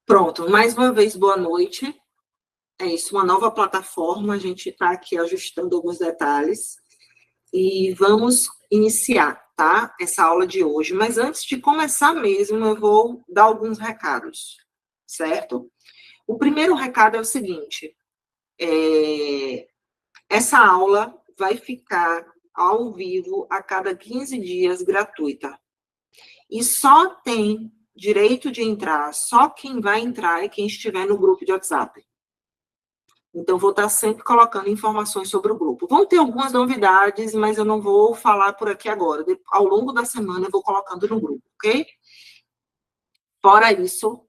Pronto, mais uma vez, boa noite. É isso, uma nova plataforma, a gente está aqui ajustando alguns detalhes e vamos iniciar, tá? Essa aula de hoje. Mas antes de começar mesmo, eu vou dar alguns recados, certo? O primeiro recado é o seguinte, essa aula vai ficar ao vivo a cada 15 dias, gratuita. E só tem direito de entrar, só quem vai entrar é quem estiver no grupo de WhatsApp. Então, vou estar sempre colocando informações sobre o grupo. Vão ter algumas novidades, mas eu não vou falar por aqui agora. Ao longo da semana, eu vou colocando no grupo, ok? Fora isso,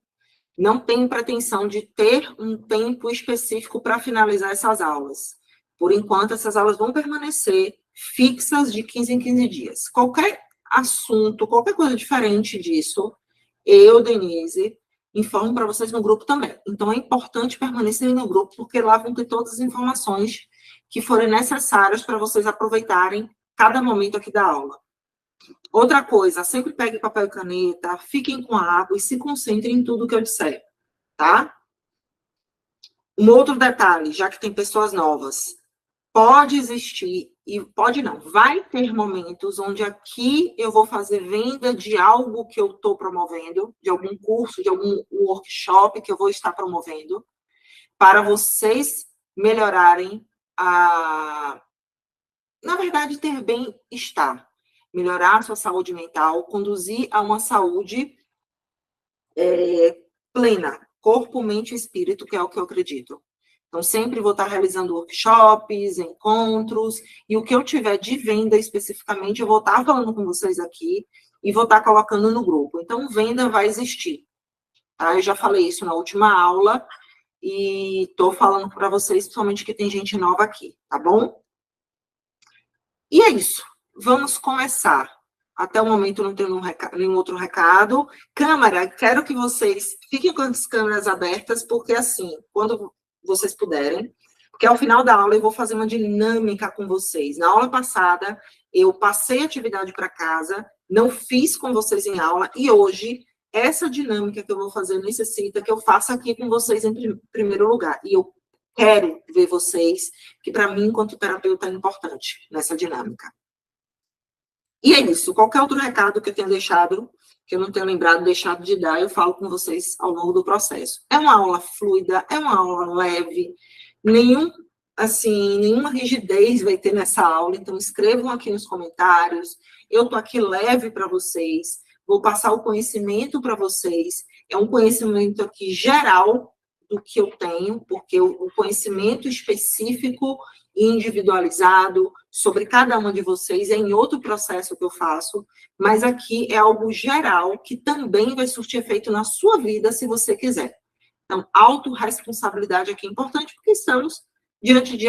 não tenho pretensão de ter um tempo específico para finalizar essas aulas. Por enquanto, essas aulas vão permanecer fixas de 15 em 15 dias. Qualquer assunto, qualquer coisa diferente disso, eu, Denise, informo para vocês no grupo também. Então, é importante permanecerem no grupo, porque lá vão ter todas as informações que forem necessárias para vocês aproveitarem cada momento aqui da aula. Outra coisa, sempre peguem papel e caneta, fiquem com a água e se concentrem em tudo que eu disser, tá? Um outro detalhe, já que tem pessoas novas, pode existir, e pode não, vai ter momentos onde aqui eu vou fazer venda de algo que eu estou promovendo, de algum curso, de algum workshop que eu vou estar promovendo, para vocês melhorarem na verdade, ter bem-estar, melhorar a sua saúde mental, conduzir a uma saúde plena, corpo, mente e espírito, que é o que eu acredito. Então, sempre vou estar realizando workshops, encontros, e o que eu tiver de venda especificamente, eu vou estar falando com vocês aqui e vou estar colocando no grupo. Então, venda vai existir. Tá? Eu já falei isso na última aula e estou falando para vocês, principalmente que tem gente nova aqui, tá bom? E é isso. Vamos começar. Até o momento não tenho nenhum outro recado. Câmara, quero que vocês fiquem com as câmeras abertas, porque assim, quando vocês puderem, porque ao final da aula eu vou fazer uma dinâmica com vocês. Na aula passada, eu passei a atividade para casa, não fiz com vocês em aula, e hoje, essa dinâmica que eu vou fazer necessita que eu faça aqui com vocês em primeiro lugar. E eu quero ver vocês, que para mim, enquanto terapeuta, é importante nessa dinâmica. E é isso. Qualquer outro recado que eu tenha deixado, que eu não tenha lembrado, deixado de dar, eu falo com vocês ao longo do processo. É uma aula fluida, é uma aula leve, nenhuma rigidez vai ter nessa aula, então escrevam aqui nos comentários, eu estou aqui leve para vocês, vou passar o conhecimento para vocês, é um conhecimento aqui geral do que eu tenho, porque o conhecimento específico e individualizado sobre cada uma de vocês é em outro processo que eu faço, mas aqui é algo geral que também vai surtir efeito na sua vida, se você quiser. Então, autorresponsabilidade aqui é importante, porque estamos diante de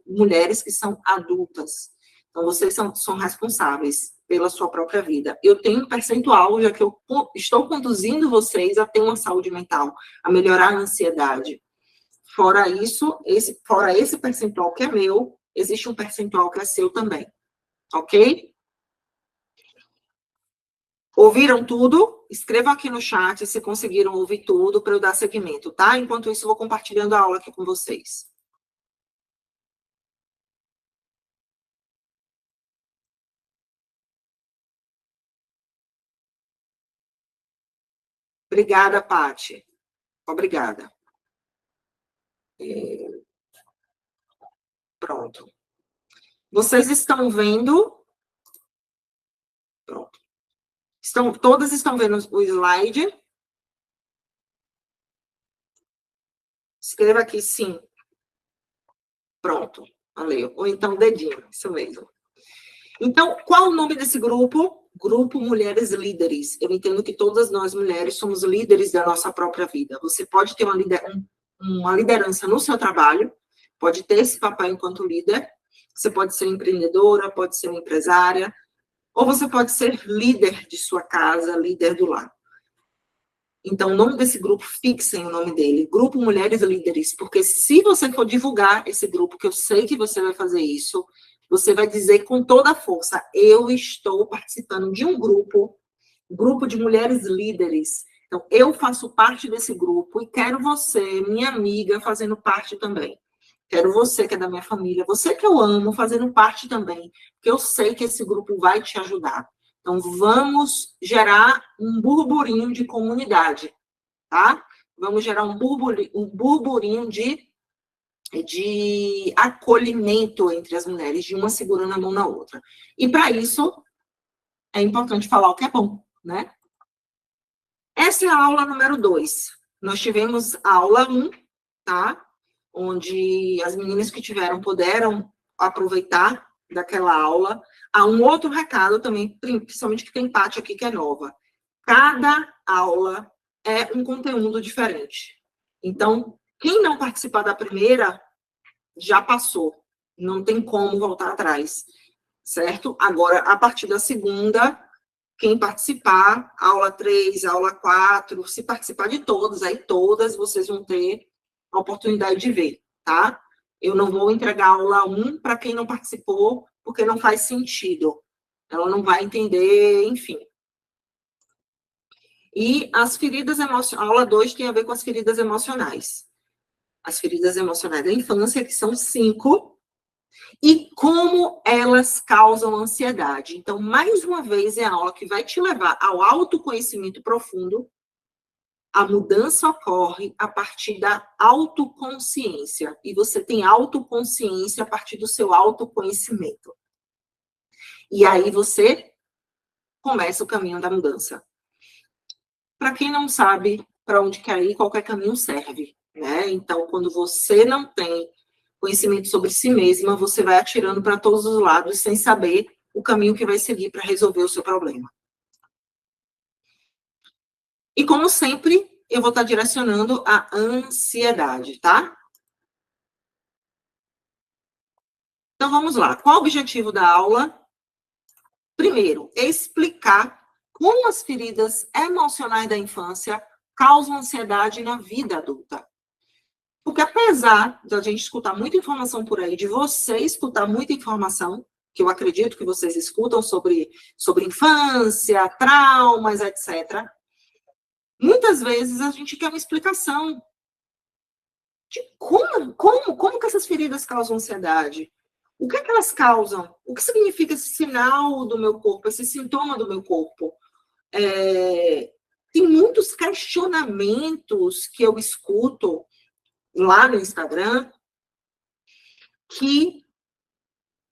mulheres que são adultas. Então, vocês são responsáveis pela sua própria vida. Eu tenho um percentual, já que eu estou conduzindo vocês a ter uma saúde mental, a melhorar a ansiedade. Fora isso, fora esse percentual que é meu, existe um percentual que é seu também. Ok? Ouviram tudo? Escrevam aqui no chat se conseguiram ouvir tudo para eu dar seguimento, tá? Enquanto isso, eu vou compartilhando a aula aqui com vocês. Obrigada, Paty. Obrigada. Pronto. Vocês estão vendo? Pronto. Todas estão vendo o slide? Escreva aqui sim. Pronto. Valeu. Ou então dedinho. Isso mesmo. Então, qual o nome desse grupo? Grupo Mulheres Líderes. Eu entendo que todas nós mulheres somos líderes da nossa própria vida. Você pode ter uma liderança no seu trabalho, pode ter esse papel enquanto líder, você pode ser empreendedora, pode ser uma empresária, ou você pode ser líder de sua casa, líder do lar. Então, o nome desse grupo, fixem o nome dele, Grupo Mulheres Líderes, porque se você for divulgar esse grupo, que eu sei que você vai fazer isso, você vai dizer com toda a força, eu estou participando de um grupo de mulheres líderes, Então, eu faço parte desse grupo e quero você, minha amiga, fazendo parte também. Quero você, que é da minha família, você que eu amo, fazendo parte também, porque eu sei que esse grupo vai te ajudar. Então, vamos gerar um burburinho de comunidade, tá? Vamos gerar um burburinho de acolhimento entre as mulheres, de uma segurando a mão na outra. E, para isso, é importante falar o que é bom, né? Essa é a aula número 2. Nós tivemos a aula 1, tá? Onde as meninas que tiveram puderam aproveitar daquela aula. Há um outro recado também, principalmente que tem parte aqui que é nova. Cada aula é um conteúdo diferente. Então, quem não participar da primeira, já passou. Não tem como voltar atrás, certo? Agora, a partir da segunda, quem participar, aula 3, aula 4, se participar de todas, aí todas vocês vão ter a oportunidade de ver, tá? Eu não vou entregar a aula 1 para quem não participou, porque não faz sentido. Ela não vai entender, enfim. E as feridas emocionais, a aula 2 tem a ver com as feridas emocionais. As feridas emocionais da infância, que são 5, e como elas causam ansiedade. Então, mais uma vez, é a aula que vai te levar ao autoconhecimento profundo. A mudança ocorre a partir da autoconsciência. E você tem autoconsciência a partir do seu autoconhecimento. E aí você começa o caminho da mudança. Para quem não sabe para onde quer ir, qualquer caminho serve, né? Então, quando você não tem conhecimento sobre si mesma, você vai atirando para todos os lados sem saber o caminho que vai seguir para resolver o seu problema. E, como sempre, eu vou estar direcionando a ansiedade, tá? Então, vamos lá. Qual o objetivo da aula? Primeiro, explicar como as feridas emocionais da infância causam ansiedade na vida adulta. Porque apesar de a gente escutar muita informação por aí, de você escutar muita informação, que eu acredito que vocês escutam sobre infância, traumas, etc., muitas vezes a gente quer uma explicação de como que essas feridas causam ansiedade. O que é que elas causam? O que significa esse sinal do meu corpo, esse sintoma do meu corpo? Tem muitos questionamentos que eu escuto lá no Instagram que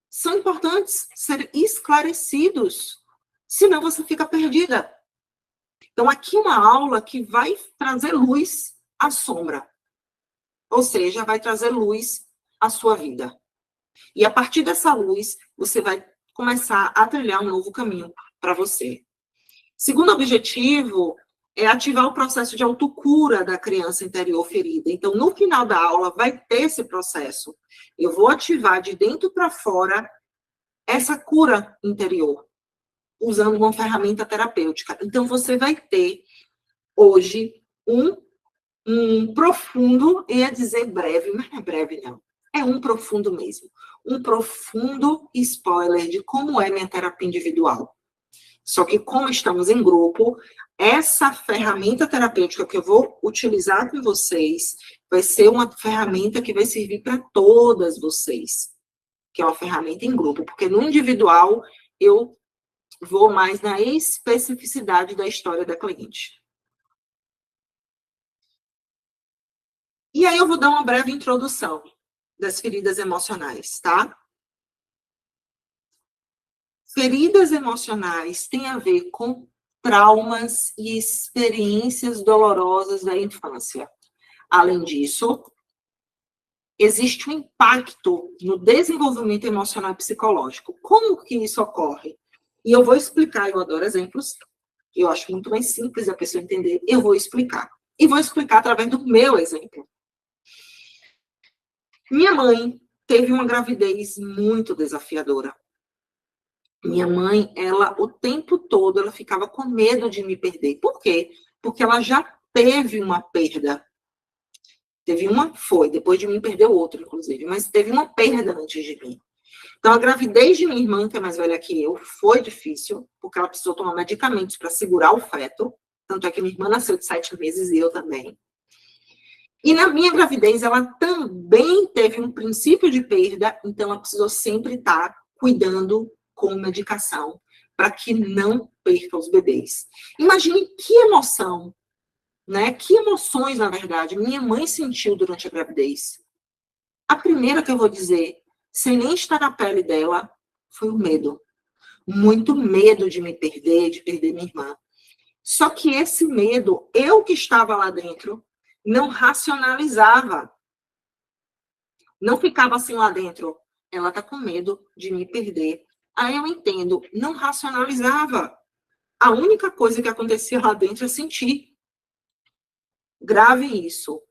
são importantes serem esclarecidos, senão você fica perdida. Então, aqui uma aula que vai trazer luz à sombra, ou seja, vai trazer luz à sua vida. E a partir dessa luz, você vai começar a trilhar um novo caminho para você. Segundo objetivo é ativar o processo de autocura da criança interior ferida. Então, no final da aula, vai ter esse processo. Eu vou ativar de dentro para fora essa cura interior, usando uma ferramenta terapêutica. Então, você vai ter, hoje, um profundo, ia dizer breve, mas não é breve, não. É um profundo mesmo. Um profundo spoiler de como é minha terapia individual. Só que, como estamos em grupo, essa ferramenta terapêutica que eu vou utilizar com vocês vai ser uma ferramenta que vai servir para todas vocês, que é uma ferramenta em grupo, porque no individual eu vou mais na especificidade da história da cliente. E aí eu vou dar uma breve introdução das feridas emocionais, tá? Feridas emocionais têm a ver com traumas e experiências dolorosas da infância. Além disso, existe um impacto no desenvolvimento emocional e psicológico. Como que isso ocorre? E eu vou explicar, eu adoro exemplos, eu acho muito mais simples a pessoa entender, eu vou explicar. E vou explicar através do meu exemplo. Minha mãe teve uma gravidez muito desafiadora. Minha mãe, ela, o tempo todo, ela ficava com medo de me perder. Por quê? Porque ela já teve uma perda. Teve uma, depois de mim perdeu outra, inclusive, mas teve uma perda antes de mim. Então, a gravidez de minha irmã, que é mais velha que eu, foi difícil, porque ela precisou tomar medicamentos para segurar o feto. Tanto é que minha irmã nasceu de 7 meses e eu também. E na minha gravidez, ela também teve um princípio de perda, então ela precisou sempre estar cuidando com medicação para que não perca os bebês. Imagine que emoção, né? Que emoções, na verdade, minha mãe sentiu durante a gravidez. A primeira que eu vou dizer, sem nem estar na pele dela, foi o medo. Muito medo de me perder, de perder minha irmã. Só que esse medo, eu que estava lá dentro, não racionalizava. Não ficava assim lá dentro. Ela tá com medo de me perder. Aí eu entendo, não racionalizava. A única coisa que acontecia lá dentro é sentir. Grave isso.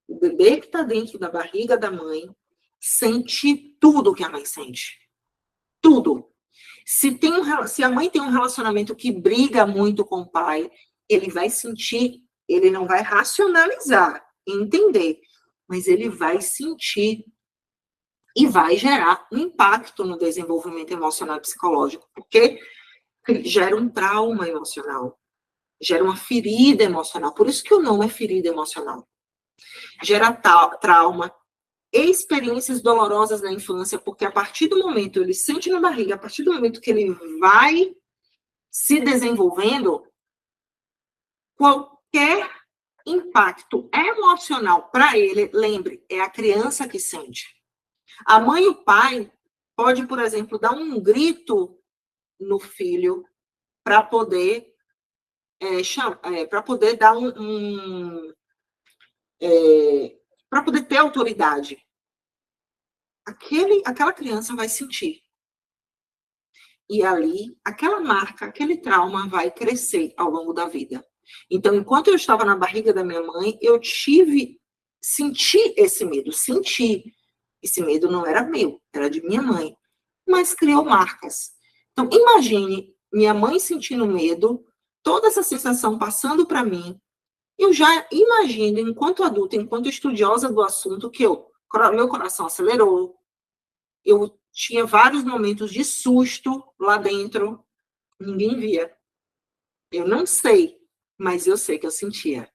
O bebê que está dentro da barriga da mãe sente tudo que a mãe sente. Tudo. Se a mãe tem um relacionamento que briga muito com o pai, ele vai sentir, ele não vai racionalizar, entender, mas ele vai sentir e vai gerar um impacto no desenvolvimento emocional e psicológico, porque gera um trauma emocional, gera uma ferida emocional. Por isso que o nome é ferida emocional. Gera trauma, experiências dolorosas na infância, porque a partir do momento ele sente na barriga, a partir do momento que ele vai se desenvolvendo, qualquer impacto emocional para ele, lembre, é a criança que sente. A mãe e o pai pode, por exemplo, dar um grito no filho para poder para poder dar para poder ter autoridade. Aquela criança vai sentir. E ali, aquela marca, aquele trauma vai crescer ao longo da vida. Então, enquanto eu estava na barriga da minha mãe, eu senti esse medo, senti. Esse medo não era meu, era de minha mãe. Mas criou marcas. Então, imagine minha mãe sentindo medo, toda essa sensação passando para mim. Eu já imagino, enquanto adulta, enquanto estudiosa do assunto, que meu coração acelerou, eu tinha vários momentos de susto lá dentro, ninguém via. Eu não sei, mas eu sei que eu sentia.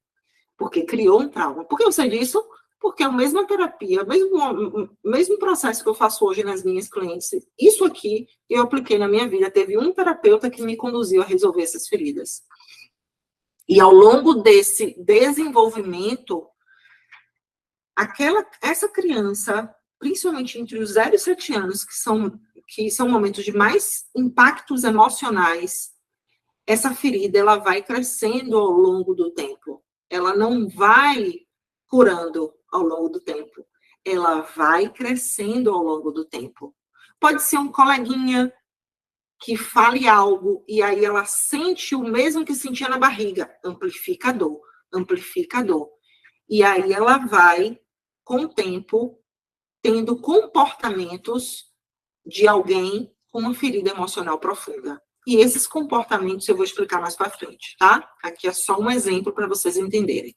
Porque criou um trauma. Por que eu sei disso? Porque é a mesma terapia, o mesmo processo que eu faço hoje nas minhas clientes. Isso aqui eu apliquei na minha vida. Teve um terapeuta que me conduziu a resolver essas feridas. E ao longo desse desenvolvimento, essa criança, principalmente entre os 0 e 7 anos, que são momentos de mais impactos emocionais, essa ferida ela vai crescendo ao longo do tempo. Ela não vai curando ao longo do tempo. Ela vai crescendo ao longo do tempo. Pode ser um coleguinha que fale algo e aí ela sente o mesmo que sentia na barriga. Amplifica a dor, amplifica a dor. E aí ela vai, com o tempo, tendo comportamentos de alguém com uma ferida emocional profunda. E esses comportamentos eu vou explicar mais para frente, tá? Aqui é só um exemplo para vocês entenderem.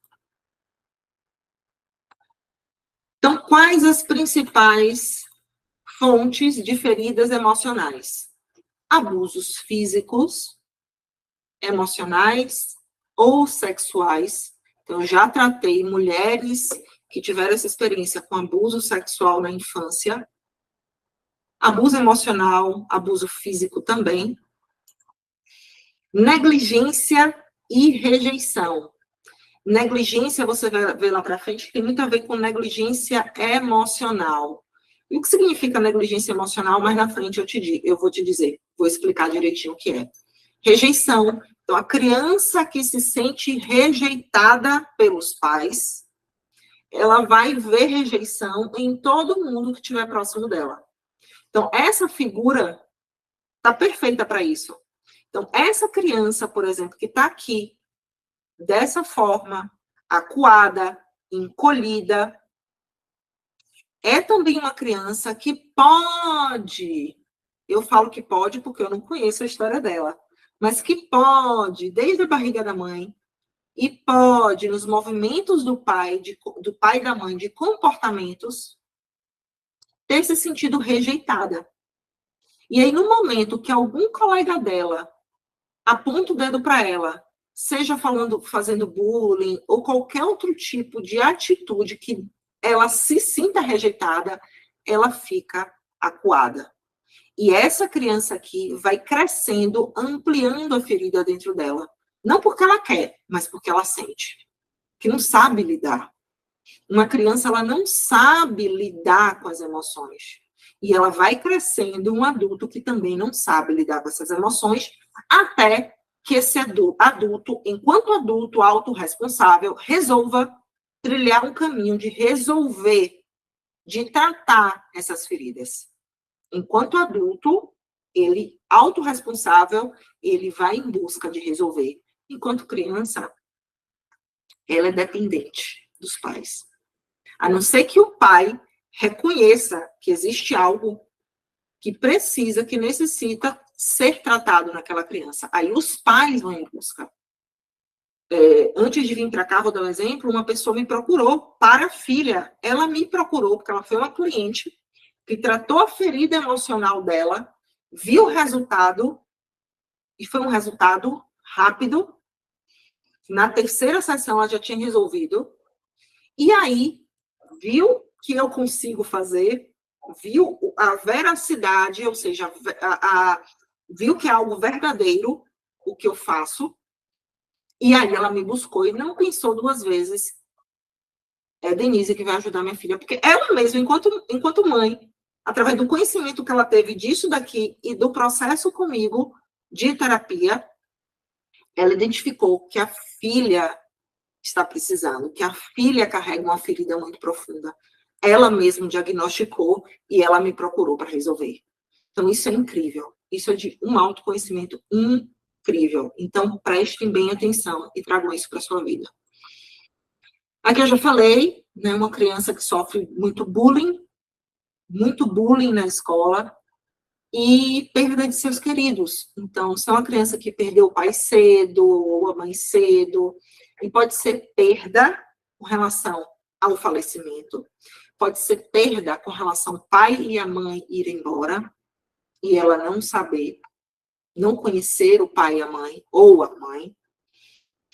Então, quais as principais fontes de feridas emocionais? Abusos físicos, emocionais ou sexuais. Então, eu já tratei mulheres que tiveram essa experiência com abuso sexual na infância, abuso emocional, abuso físico também, negligência e rejeição. Negligência, você vai ver lá para frente, tem muito a ver com negligência emocional. E o que significa negligência emocional? Mais na frente eu vou te dizer, vou explicar direitinho o que é. Rejeição. Então, a criança que se sente rejeitada pelos pais, ela vai ver rejeição em todo mundo que estiver próximo dela. Então, essa figura está perfeita para isso. Então, essa criança, por exemplo, que está aqui, dessa forma, acuada, encolhida, é também uma criança que pode, eu falo que pode porque eu não conheço a história dela, mas que pode, desde a barriga da mãe, e pode, nos movimentos do pai e da mãe, de comportamentos, ter se sentido rejeitada. E aí, no momento que algum colega dela aponta o dedo para ela, seja fazendo bullying ou qualquer outro tipo de atitude que ela se sinta rejeitada, ela fica acuada. E essa criança aqui vai crescendo, ampliando a ferida dentro dela. Não porque ela quer, mas porque ela sente. Que não sabe lidar. Uma criança, ela não sabe lidar com as emoções. E ela vai crescendo um adulto que também não sabe lidar com essas emoções, até que esse adulto, enquanto adulto autorresponsável, resolva trilhar um caminho de resolver, de tratar essas feridas. Enquanto adulto, ele, autorresponsável, ele vai em busca de resolver. Enquanto criança, ela é dependente dos pais. A não ser que o pai reconheça que existe algo que precisa, que necessita ser tratado naquela criança. Aí os pais vão em busca. Antes de vir para cá, vou dar um exemplo, uma pessoa me procurou para a filha. Ela me procurou, porque ela foi uma cliente que tratou a ferida emocional dela, viu o resultado, e foi um resultado rápido. Na terceira sessão, ela já tinha resolvido. E aí, viu que eu consigo fazer, viu a veracidade, ou seja, viu que é algo verdadeiro o que eu faço, e aí ela me buscou e não pensou duas vezes. É Denise que vai ajudar minha filha, porque ela mesma, enquanto mãe, através do conhecimento que ela teve disso daqui e do processo comigo de terapia, ela identificou que a filha está precisando, que a filha carrega uma ferida muito profunda. Ela mesma diagnosticou e ela me procurou para resolver. Então, isso é incrível. Isso é de um autoconhecimento incrível. Então, prestem bem atenção e tragam isso para a sua vida. Aqui eu já falei, né, uma criança que sofre muito bullying na escola e perda de seus queridos. Então, se é uma criança que perdeu o pai cedo ou a mãe cedo, e pode ser perda com relação ao falecimento, pode ser perda com relação ao pai e a mãe ir embora, e ela não saber, não conhecer o pai e a mãe, ou a mãe.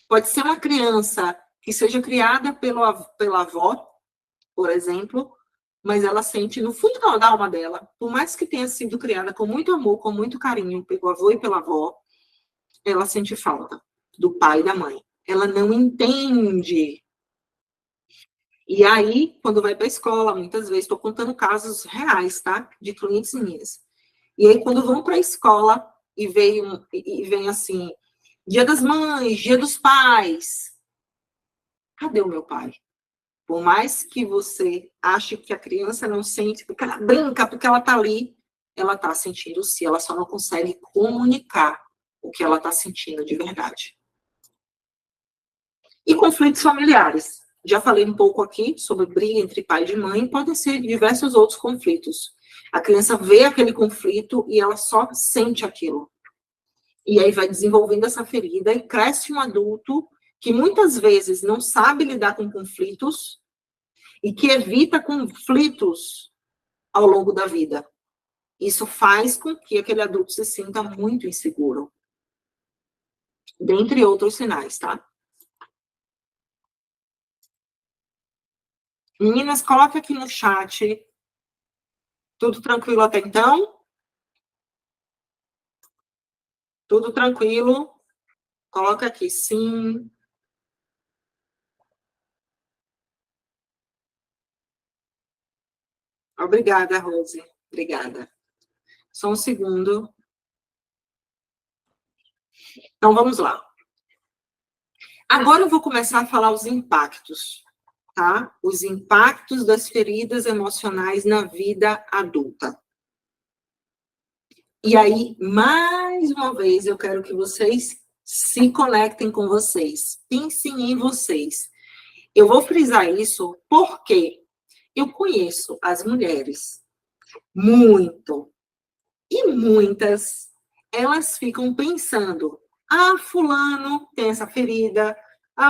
Pode ser uma criança que seja criada pela avó, por exemplo, mas ela sente no fundo da alma dela, por mais que tenha sido criada com muito amor, com muito carinho pelo avô e pela avó, ela sente falta do pai e da mãe. Ela não entende. E aí, quando vai para a escola, muitas vezes, estou contando casos reais, tá? De clientes minhas. E aí, quando vão para a escola e vem assim, Dia das Mães, Dia dos Pais, cadê o meu pai? Por mais que você ache que a criança não sente, porque ela brinca, porque ela está ali, ela está sentindo sim, ela só não consegue comunicar o que ela está sentindo de verdade. E conflitos familiares. Já falei um pouco aqui sobre briga entre pai e mãe, podem ser diversos outros conflitos. A criança vê aquele conflito e ela só sente aquilo. E aí vai desenvolvendo essa ferida e cresce um adulto que muitas vezes não sabe lidar com conflitos e que evita conflitos ao longo da vida. Isso faz com que aquele adulto se sinta muito inseguro. Dentre outros sinais, tá? Meninas, coloca aqui no chat. Tudo tranquilo até então? Tudo tranquilo? Coloca aqui, sim. Obrigada, Rose. Obrigada. Só um segundo. Então, vamos lá. Agora eu vou começar a falar os impactos, tá? Os impactos das feridas emocionais na vida adulta. E aí, mais uma vez, eu quero que vocês se conectem com vocês. Pensem em vocês. Eu vou frisar isso porque eu conheço as mulheres muito. E muitas, elas ficam pensando, fulano tem essa ferida,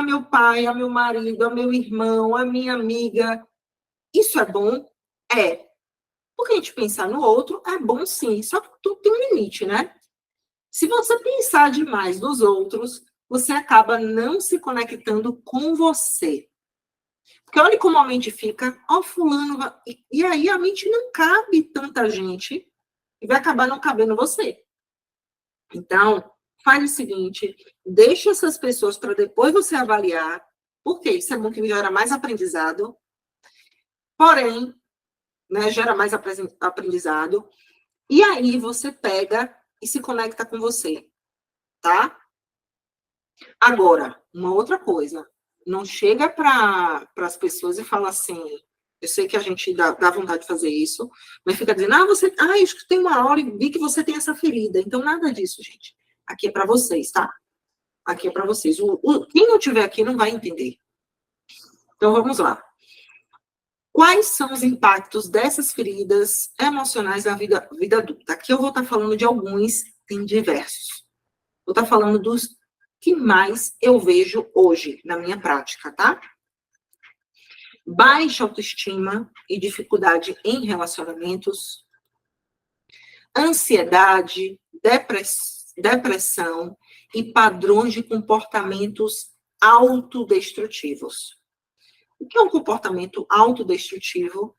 meu pai, meu marido, meu irmão, a minha amiga. Isso é bom? É. Porque a gente pensar no outro é bom sim, só que tudo tem um limite, né? Se você pensar demais nos outros, você acaba não se conectando com você. Porque olha como a mente fica, ó, fulano, e aí a mente não cabe tanta gente, e vai acabar não cabendo você. Então, faz o seguinte, deixa essas pessoas para depois você avaliar, porque isso é bom que gera mais aprendizado, porém, né, gera mais aprendizado, e aí você pega e se conecta com você, tá? Agora, uma outra coisa, não chega para as pessoas e fala assim, eu sei que a gente dá vontade de fazer isso, mas fica dizendo, eu escutei uma hora e vi que você tem essa ferida. Então, nada disso, gente. Aqui é para vocês, tá? Aqui é para vocês. Quem não tiver aqui não vai entender. Então, vamos lá. Quais são os impactos dessas feridas emocionais na vida adulta? Aqui eu vou estar falando de alguns, tem diversos. Vou estar falando dos que mais eu vejo hoje na minha prática, tá? Baixa autoestima e dificuldade em relacionamentos, ansiedade, depressão e padrões de comportamentos autodestrutivos. O que é um comportamento autodestrutivo?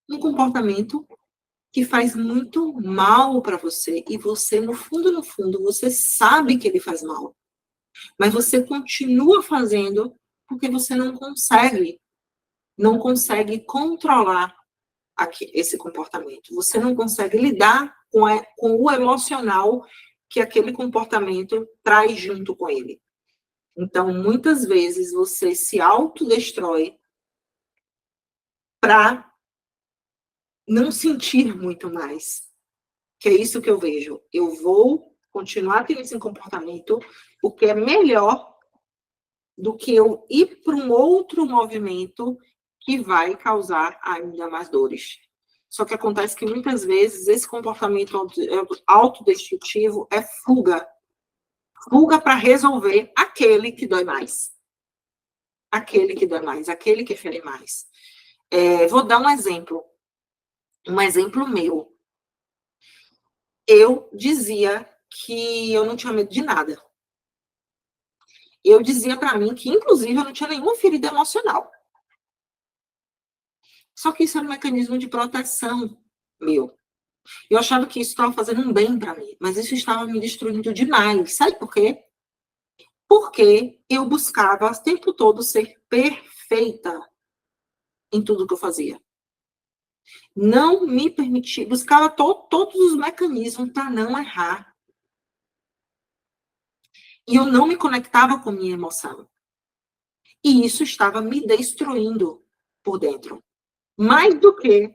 Um comportamento que faz muito mal para você e você, no fundo, você sabe que ele faz mal. Mas você continua fazendo porque você não consegue controlar esse comportamento. Você não consegue lidar com o emocional que aquele comportamento traz junto com ele. Então, muitas vezes, você se autodestrói para não sentir muito mais. Que é isso que eu vejo. Eu vou continuar tendo esse comportamento porque é melhor do que eu ir para um outro movimento que vai causar ainda mais dores. Só que acontece que muitas vezes esse comportamento autodestrutivo é fuga. Fuga para resolver aquele que dói mais. Aquele que dói mais, aquele que fere mais. Vou dar um exemplo meu. Eu dizia que eu não tinha medo de nada. Eu dizia para mim que, inclusive, eu não tinha nenhuma ferida emocional. Só que isso era um mecanismo de proteção meu. Eu achava que isso estava fazendo um bem para mim, mas isso estava me destruindo demais. Sabe por quê? Porque eu buscava o tempo todo ser perfeita em tudo que eu fazia. Não me permitia, buscava todos os mecanismos para não errar. E eu não me conectava com minha emoção. E isso estava me destruindo por dentro. Mais do que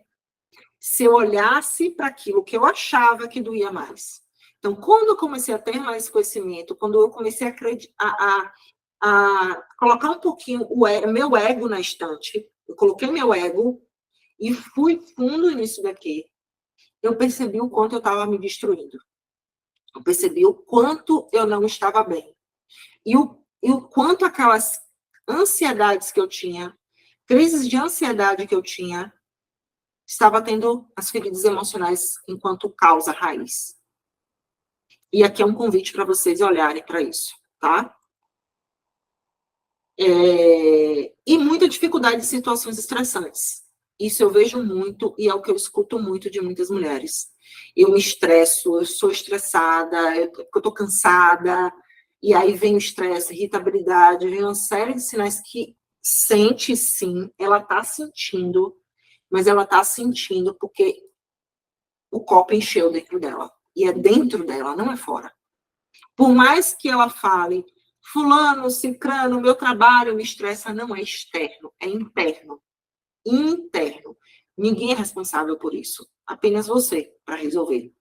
se eu olhasse para aquilo que eu achava que doía mais. Então, quando eu comecei a ter mais conhecimento, quando eu comecei a colocar um pouquinho o meu ego na estante, eu coloquei meu ego e fui fundo nisso daqui, eu percebi o quanto eu estava me destruindo. Eu percebi o quanto eu não estava bem. E o quanto aquelas ansiedades que eu tinha, crises de ansiedade que eu tinha, estava tendo as feridas emocionais enquanto causa raiz. E aqui é um convite para vocês olharem para isso, tá? E muita dificuldade em situações estressantes. Isso eu vejo muito e é o que eu escuto muito de muitas mulheres. Eu me estresso, eu sou estressada, eu estou cansada, e aí vem o estresse, irritabilidade, vem uma série de sinais que sente sim, ela está sentindo, mas ela está sentindo porque o copo encheu dentro dela. E é dentro dela, não é fora. Por mais que ela fale, fulano, cicrano, meu trabalho me estressa, não é externo, é interno. Interno. Ninguém é responsável por isso. Apenas você, para resolver.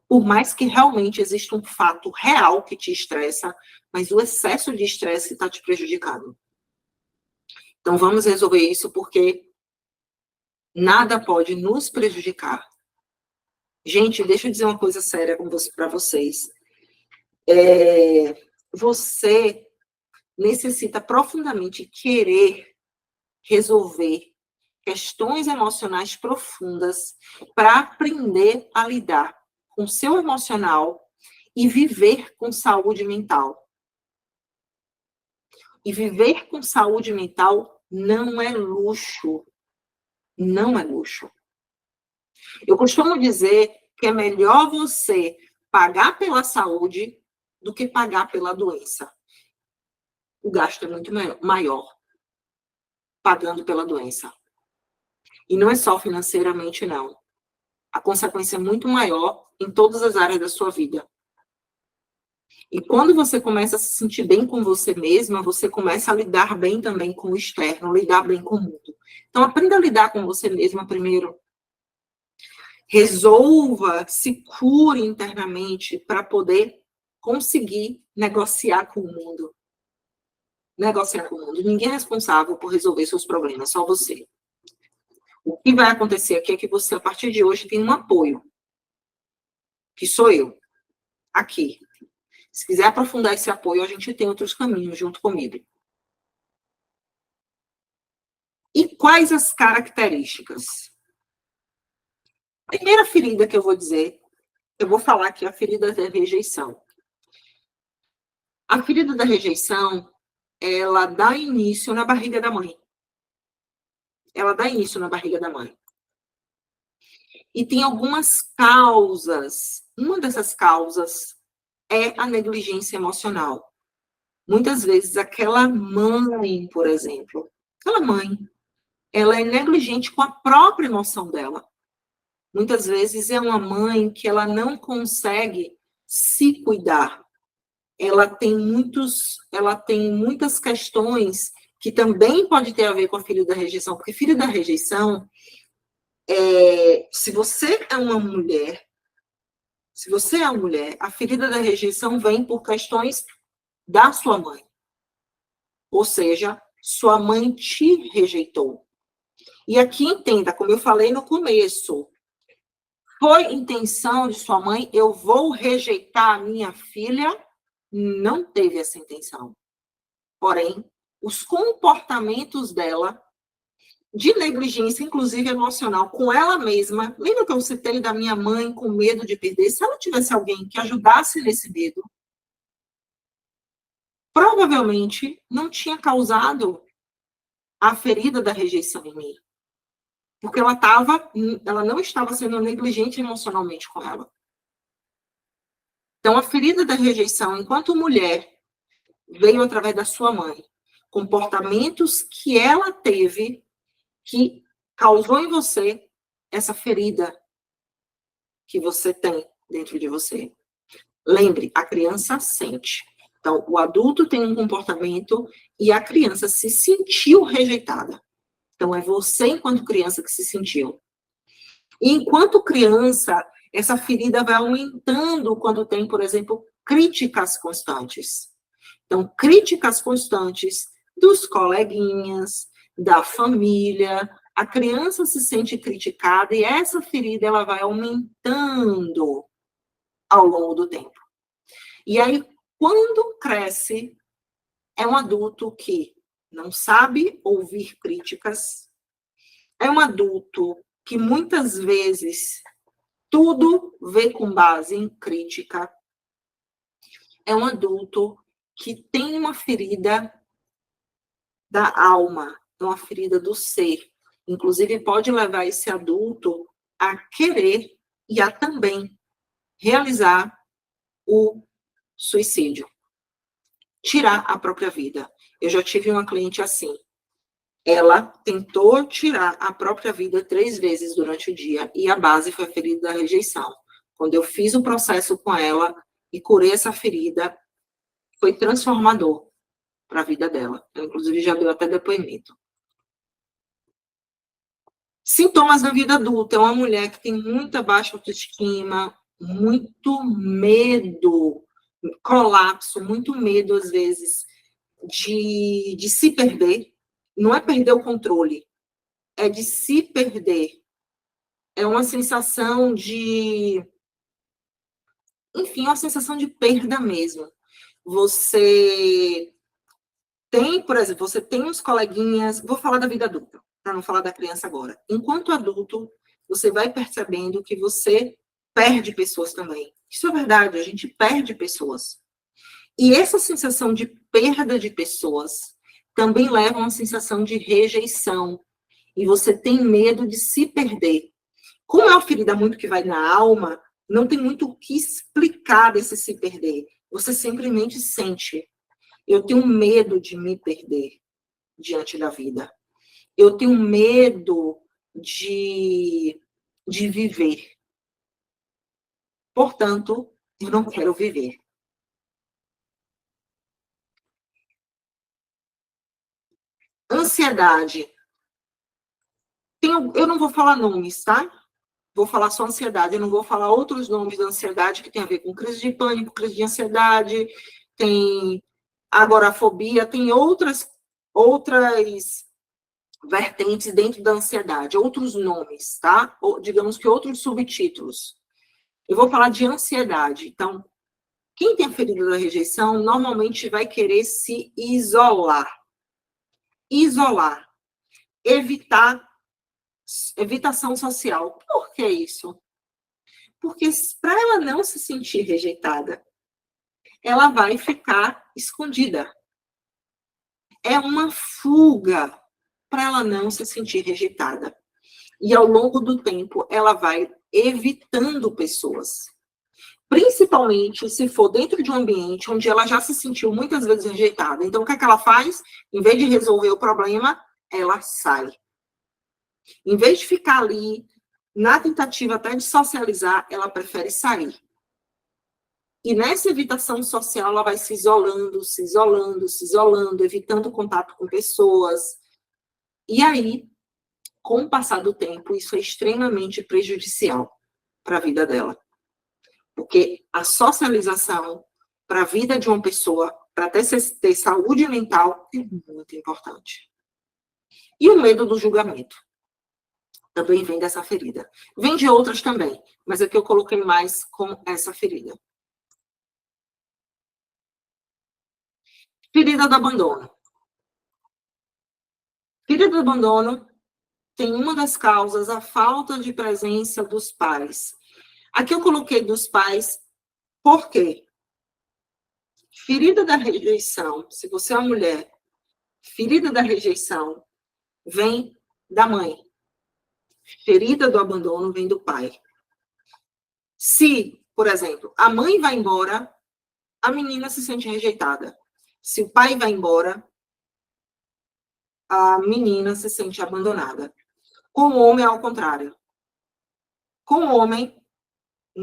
Por mais que realmente exista um fato real que te estressa, mas o excesso de estresse está te prejudicando. Então, vamos resolver isso porque nada pode nos prejudicar. Gente, deixa eu dizer uma coisa séria para vocês. Você necessita profundamente querer resolver questões emocionais profundas para aprender a lidar com o seu emocional e viver com saúde mental. E viver com saúde mental não é luxo. Não é luxo. Eu costumo dizer que é melhor você pagar pela saúde do que pagar pela doença. O gasto é muito maior pagando pela doença. E não é só financeiramente, não. A consequência é muito maior em todas as áreas da sua vida. E quando você começa a se sentir bem com você mesma, você começa a lidar bem também com o externo, lidar bem com o mundo. Então, aprenda a lidar com você mesma primeiro. Resolva, se cure internamente para poder conseguir negociar com o mundo. Negociar com o mundo. Ninguém é responsável por resolver seus problemas, só você. O que vai acontecer aqui é que você, a partir de hoje, tem um apoio, que sou eu, aqui. Se quiser aprofundar esse apoio, a gente tem outros caminhos junto comigo. E quais as características? Primeira ferida que eu vou dizer, eu vou falar aqui a ferida da rejeição. A ferida da rejeição, ela dá início na barriga da mãe. Ela dá início na barriga da mãe. E tem algumas causas. Uma dessas causas é a negligência emocional. Muitas vezes, aquela mãe, por exemplo, aquela mãe, ela é negligente com a própria emoção dela. Muitas vezes é uma mãe que ela não consegue se cuidar. Ela tem muitas questões que também pode ter a ver com a filha da rejeição, porque filha da rejeição, se você é uma mulher, a ferida da rejeição vem por questões da sua mãe. Ou seja, sua mãe te rejeitou. E aqui entenda, como eu falei no começo, foi intenção de sua mãe, eu vou rejeitar a minha filha? Não teve essa intenção. Porém, os comportamentos dela, de negligência, inclusive emocional, com ela mesma, lembra que eu citei da minha mãe com medo de perder? Se ela tivesse alguém que ajudasse nesse medo, provavelmente não tinha causado a ferida da rejeição em mim. Porque ela não estava sendo negligente emocionalmente com ela. Então, a ferida da rejeição, enquanto mulher, veio através da sua mãe. Comportamentos que ela teve que causou em você essa ferida que você tem dentro de você. Lembre, a criança sente. Então, o adulto tem um comportamento e a criança se sentiu rejeitada. Então, é você, enquanto criança, que se sentiu. E enquanto criança, essa ferida vai aumentando quando tem, por exemplo, críticas constantes. Então, críticas constantes dos coleguinhas, da família, a criança se sente criticada e essa ferida ela vai aumentando ao longo do tempo. E aí, quando cresce, é um adulto que não sabe ouvir críticas, é um adulto que muitas vezes tudo vê com base em crítica, é um adulto que tem uma ferida da alma, uma ferida do ser. Inclusive, pode levar esse adulto a querer e a também realizar o suicídio. Tirar a própria vida. Eu já tive uma cliente assim. Ela tentou tirar a própria vida 3 vezes durante o dia e a base foi a ferida da rejeição. Quando eu fiz o processo com ela e curei essa ferida, foi transformador para a vida dela. Ela, inclusive, já deu até depoimento. Sintomas da vida adulta. É uma mulher que tem muita baixa autoestima, muito medo, colapso, muito medo, às vezes, de se perder. Não é perder o controle, é de se perder. É uma sensação de... Enfim, uma sensação de perda mesmo. Você tem, por exemplo, você tem uns coleguinhas... Vou falar da vida adulta, para não falar da criança agora. Enquanto adulto, você vai percebendo que você perde pessoas também. Isso é verdade, a gente perde pessoas. E essa sensação de perda de pessoas também leva a uma sensação de rejeição. E você tem medo de se perder. Como é uma ferida muito que vai na alma, não tem muito o que explicar desse se perder. Você simplesmente sente. Eu tenho medo de me perder diante da vida. Eu tenho medo de viver. Portanto, eu não quero viver. Ansiedade. Eu não vou falar nomes, tá? Vou falar só ansiedade. Eu não vou falar outros nomes da ansiedade que tem a ver com crise de pânico, crise de ansiedade, tem agorafobia, tem outras vertentes dentro da ansiedade, outros nomes, tá? Ou, digamos que outros subtítulos. Eu vou falar de ansiedade. Então, quem tem a ferida da rejeição normalmente vai querer se isolar. Isolar. Evitação social. Por que isso? Porque para ela não se sentir rejeitada, ela vai ficar escondida. É uma fuga para ela não se sentir rejeitada. E ao longo do tempo, ela vai evitando pessoas. Principalmente se for dentro de um ambiente onde ela já se sentiu muitas vezes rejeitada. Então, o que é que ela faz? Em vez de resolver o problema, ela sai. Em vez de ficar ali, na tentativa até de socializar, ela prefere sair. E nessa evitação social, ela vai se isolando, se isolando, se isolando, evitando contato com pessoas. E aí, com o passar do tempo, isso é extremamente prejudicial para a vida dela. Porque a socialização para a vida de uma pessoa, para ter saúde mental, é muito importante. E o medo do julgamento também vem dessa ferida. Vem de outras também, mas aqui eu coloquei mais com essa ferida. Ferida do abandono. Ferida do abandono tem uma das causas a falta de presença dos pais. Aqui eu coloquei dos pais, por quê? Ferida da rejeição, se você é uma mulher, ferida da rejeição vem da mãe. Ferida do abandono vem do pai. Se, por exemplo, a mãe vai embora, a menina se sente rejeitada. Se o pai vai embora, a menina se sente abandonada. Com o homem é ao contrário. Com o homem,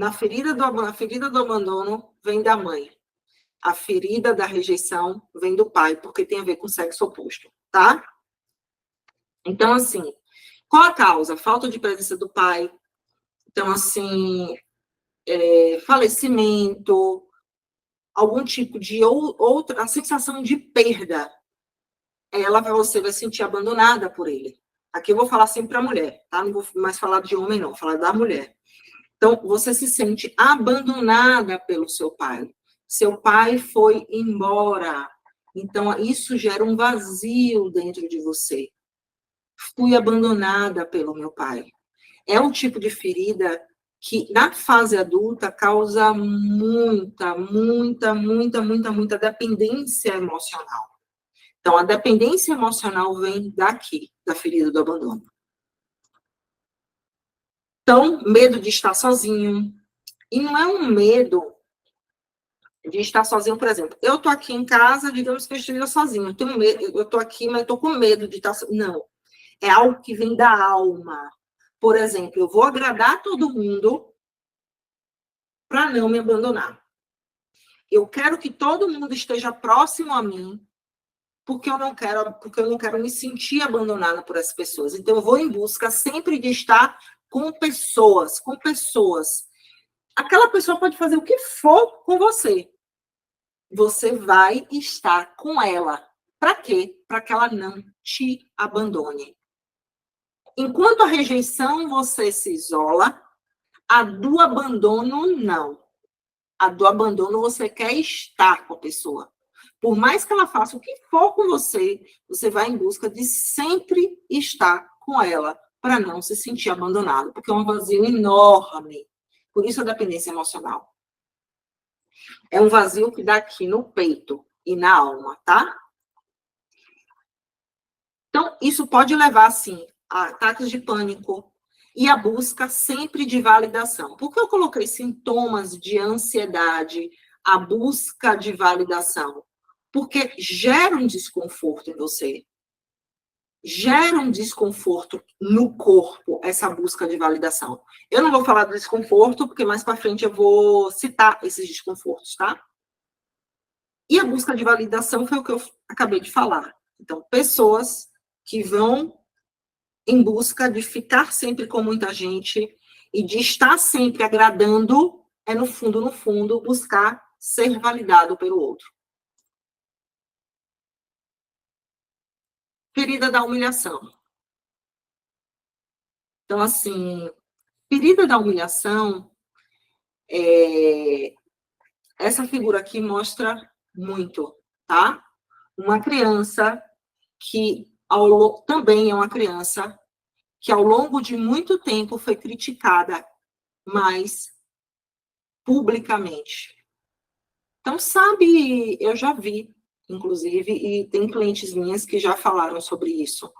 a ferida do abandono vem da mãe. A ferida da rejeição vem do pai, porque tem a ver com o sexo oposto, tá? Então, assim, qual a causa? Falta de presença do pai. Então, assim, falecimento, algum tipo de outra, a sensação de perda. Você vai sentir abandonada por ele. Aqui eu vou falar sempre para a mulher, tá? Não vou mais falar de homem, não, vou falar da mulher. Então, você se sente abandonada pelo seu pai. Seu pai foi embora. Então, isso gera um vazio dentro de você. Fui abandonada pelo meu pai. É um tipo de ferida que, na fase adulta, causa muita dependência emocional. Então, a dependência emocional vem daqui, da ferida do abandono. Então, medo de estar sozinho. E não é um medo de estar sozinho, por exemplo. Eu estou aqui em casa, digamos que eu esteja sozinho. Eu estou aqui, mas estou com medo de estar sozinho. Não. É algo que vem da alma. Por exemplo, eu vou agradar todo mundo para não me abandonar. Eu quero que todo mundo esteja próximo a mim, porque eu não quero me sentir abandonada por essas pessoas. Então, eu vou em busca sempre de estar com pessoas. Aquela pessoa pode fazer o que for com você. Você vai estar com ela. Para quê? Para que ela não te abandone. Enquanto a rejeição você se isola, a do abandono não. A do abandono você quer estar com a pessoa. Por mais que ela faça o que for com você, você vai em busca de sempre estar com ela, para não se sentir abandonado, porque é um vazio enorme. Por isso a dependência emocional. É um vazio que dá aqui no peito e na alma, tá? Então, isso pode levar, sim, a ataques de pânico e a busca sempre de validação. Por que eu coloquei sintomas de ansiedade, a busca de validação? Porque gera um desconforto em você. Gera um desconforto no corpo, essa busca de validação. Eu não vou falar do desconforto, porque mais para frente eu vou citar esses desconfortos, tá? E a busca de validação foi o que eu acabei de falar. Então, pessoas que vão em busca de ficar sempre com muita gente e de estar sempre agradando, é no fundo, buscar ser validado pelo outro. Ferida da humilhação. Então, assim, ferida da humilhação, essa figura aqui mostra muito, tá? Uma criança que também é uma criança que ao longo de muito tempo foi criticada, mas publicamente. Então, sabe, eu já vi, inclusive, e tem clientes minhas que já falaram sobre isso.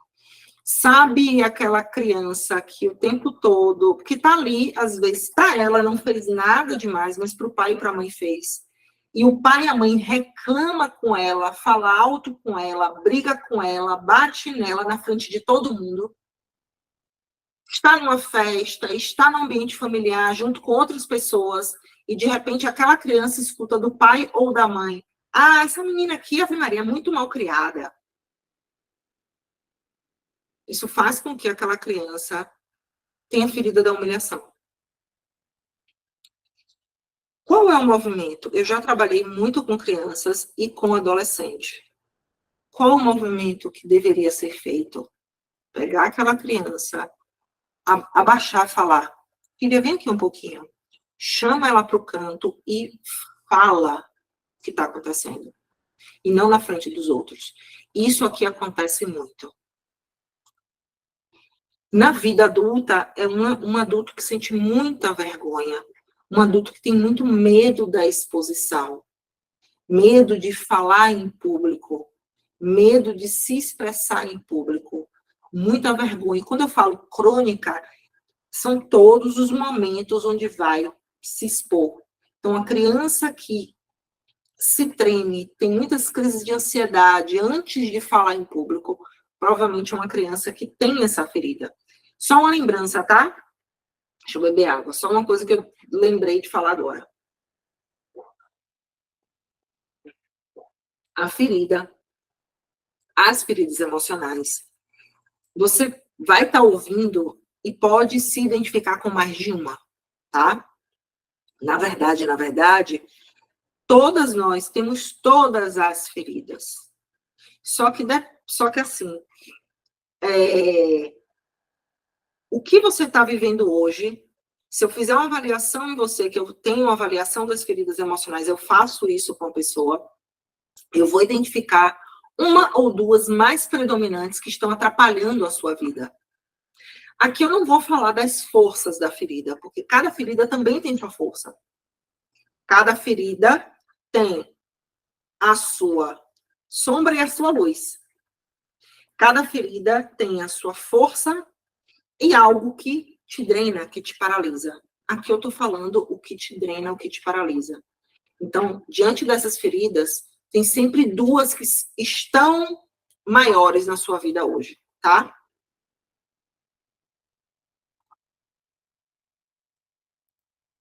Sabe aquela criança que o tempo todo, que tá ali, às vezes, tá, ela não fez nada demais, mas para o pai e para a mãe fez. E o pai e a mãe reclama com ela, fala alto com ela, briga com ela, bate nela na frente de todo mundo. Está numa festa, está no ambiente familiar, junto com outras pessoas, e de repente aquela criança escuta do pai ou da mãe: ah, essa menina aqui, Ave Maria, é muito mal criada. Isso faz com que aquela criança tenha ferida da humilhação. Qual é o movimento? Eu já trabalhei muito com crianças e com adolescentes. Qual o movimento que deveria ser feito? Pegar aquela criança, abaixar, falar: filha, vem aqui um pouquinho. Chama ela para o canto e fala o que está acontecendo. E não na frente dos outros. Isso aqui acontece muito. Na vida adulta, é um adulto que sente muita vergonha. Um adulto que tem muito medo da exposição. Medo de falar em público. Medo de se expressar em público. Muita vergonha. E quando eu falo crônica, são todos os momentos onde vai se expor. Então, a criança que se treme, tem muitas crises de ansiedade antes de falar em público, provavelmente é uma criança que tem essa ferida. Só uma lembrança, tá? Deixa eu beber água. Só uma coisa que eu lembrei de falar agora. A ferida, as feridas emocionais. Você vai estar ouvindo e pode se identificar com mais de uma, tá? Na verdade, todas nós temos todas as feridas. Só que assim, o que você está vivendo hoje, se eu fizer uma avaliação em você, que eu tenho uma avaliação das feridas emocionais, eu faço isso com a pessoa, eu vou identificar uma ou duas mais predominantes que estão atrapalhando a sua vida. Aqui eu não vou falar das forças da ferida, porque cada ferida também tem sua força. Cada ferida tem a sua sombra e a sua luz. Cada ferida tem a sua força e algo que te drena, que te paralisa. Aqui eu estou falando o que te drena, o que te paralisa. Então, diante dessas feridas, tem sempre duas que estão maiores na sua vida hoje, tá?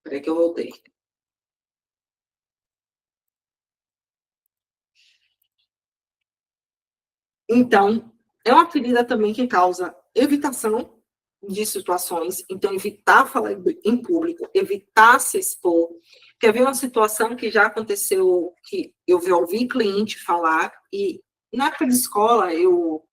Peraí que eu voltei. Então, é uma ferida também que causa evitação de situações, então evitar falar em público, evitar se expor. Quer ver uma situação que já aconteceu, que eu ouvi cliente falar, e na época de escola eu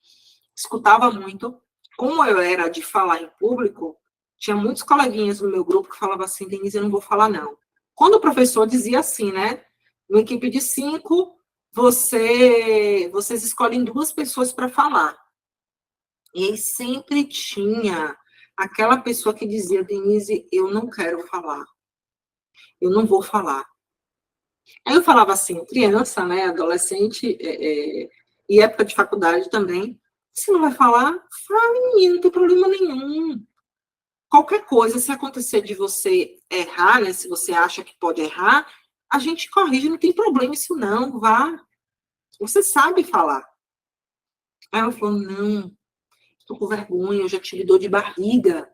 escutava muito, como eu era de falar em público, tinha muitos coleguinhas no meu grupo que falavam assim: Denise, eu não vou falar não. Quando o professor dizia assim, né, uma equipe de 5, vocês escolhem 2 pessoas para falar. E aí sempre tinha aquela pessoa que dizia: Denise, eu não quero falar. Eu não vou falar. Aí eu falava assim, criança, né, adolescente, e época de faculdade também, se não vai falar, fale, menino, não tem problema nenhum. Qualquer coisa, se acontecer de você errar, né, se você acha que pode errar, a gente corrige, não tem problema isso não, vá. Você sabe falar. Aí ela falou, não, estou com vergonha, eu já tive dor de barriga.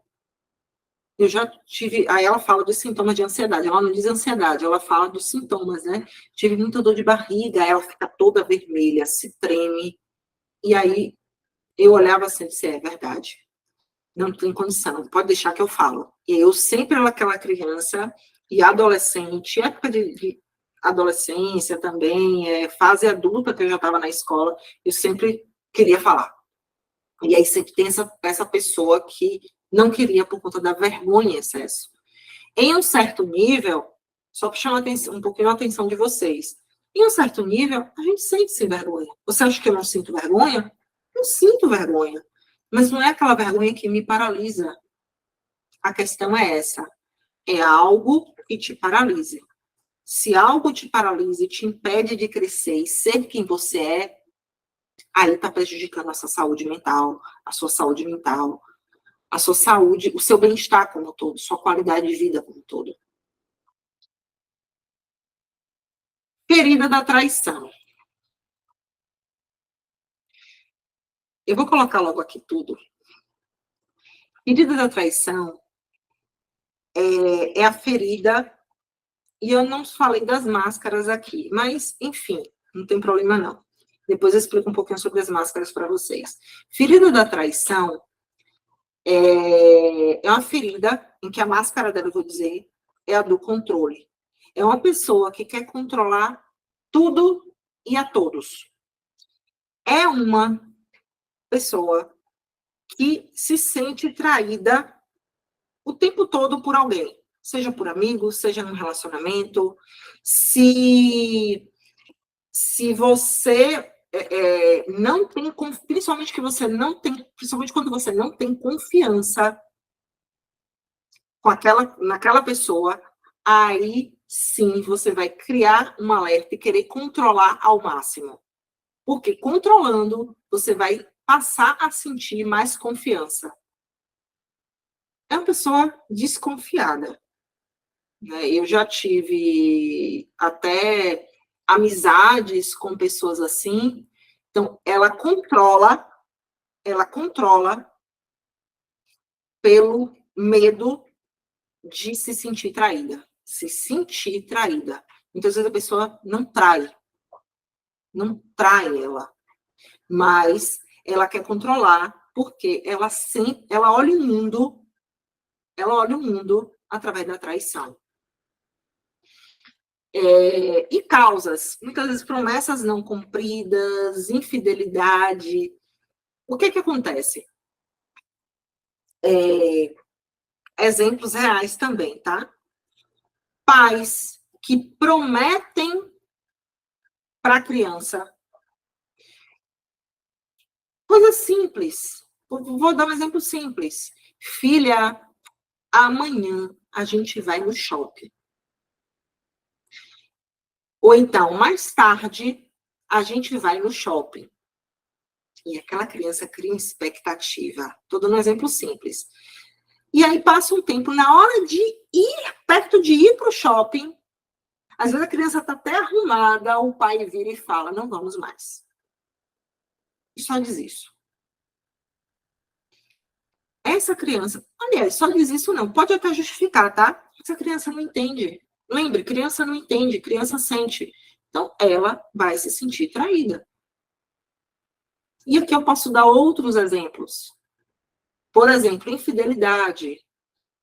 Eu já tive. Aí ela fala dos sintomas de ansiedade. Ela não diz ansiedade, ela fala dos sintomas, né? Tive muita dor de barriga, aí ela fica toda vermelha, se treme. E aí eu olhava assim e disse: é verdade, não tem condição, pode deixar que eu falo. E eu sempre era aquela criança e adolescente, época de adolescência também, fase adulta que eu já estava na escola, eu sempre queria falar. E aí sempre tem essa pessoa que não queria por conta da vergonha em excesso. Em um certo nível, só para chamar atenção, um pouquinho a atenção de vocês, em um certo nível, a gente sente-se vergonha. Você acha que eu não sinto vergonha? Eu sinto vergonha. Mas não é aquela vergonha que me paralisa. A questão é essa. É algo que te paralise. Se algo te paralisa e te impede de crescer e ser quem você é, aí está prejudicando a sua saúde mental, a sua saúde mental, a sua saúde, o seu bem-estar como um todo, sua qualidade de vida como um todo. Ferida da traição. Eu vou colocar logo aqui tudo. Ferida da traição é a ferida, e eu não falei das máscaras aqui, mas, enfim, não tem problema não. Depois eu explico um pouquinho sobre as máscaras para vocês. Ferida da traição é uma ferida em que a máscara dela, eu vou dizer, é a do controle. É uma pessoa que quer controlar tudo e a todos. É uma pessoa que se sente traída o tempo todo por alguém, seja por amigo, seja num relacionamento. Se você não tem, principalmente que você não tem, principalmente quando você não tem confiança naquela pessoa, aí sim você vai criar um alerta e querer controlar ao máximo. Porque controlando, você vai passar a sentir mais confiança. É uma pessoa desconfiada. Né? Eu já tive até amizades com pessoas assim. Então, ela controla pelo medo de se sentir traída. Se sentir traída. Muitas vezes a pessoa não trai ela, mas ela quer controlar porque ela olha o mundo através da traição. E causas, muitas vezes promessas não cumpridas, infidelidade. O que acontece? Exemplos reais também, tá? Pais que prometem para a criança coisa simples. Vou dar um exemplo simples. Filha, amanhã a gente vai no shopping. Ou então, mais tarde, a gente vai no shopping. E aquela criança cria uma expectativa. Estou dando um exemplo simples. E aí passa um tempo, na hora de ir, perto de ir para o shopping, às vezes a criança está até arrumada, o pai vira e fala, não vamos mais. E só diz isso. Essa criança, aliás, só diz isso não, pode até justificar, tá? Essa criança não entende. Lembre, criança não entende, criança sente. Então, ela vai se sentir traída. E aqui eu posso dar outros exemplos. Por exemplo, infidelidade.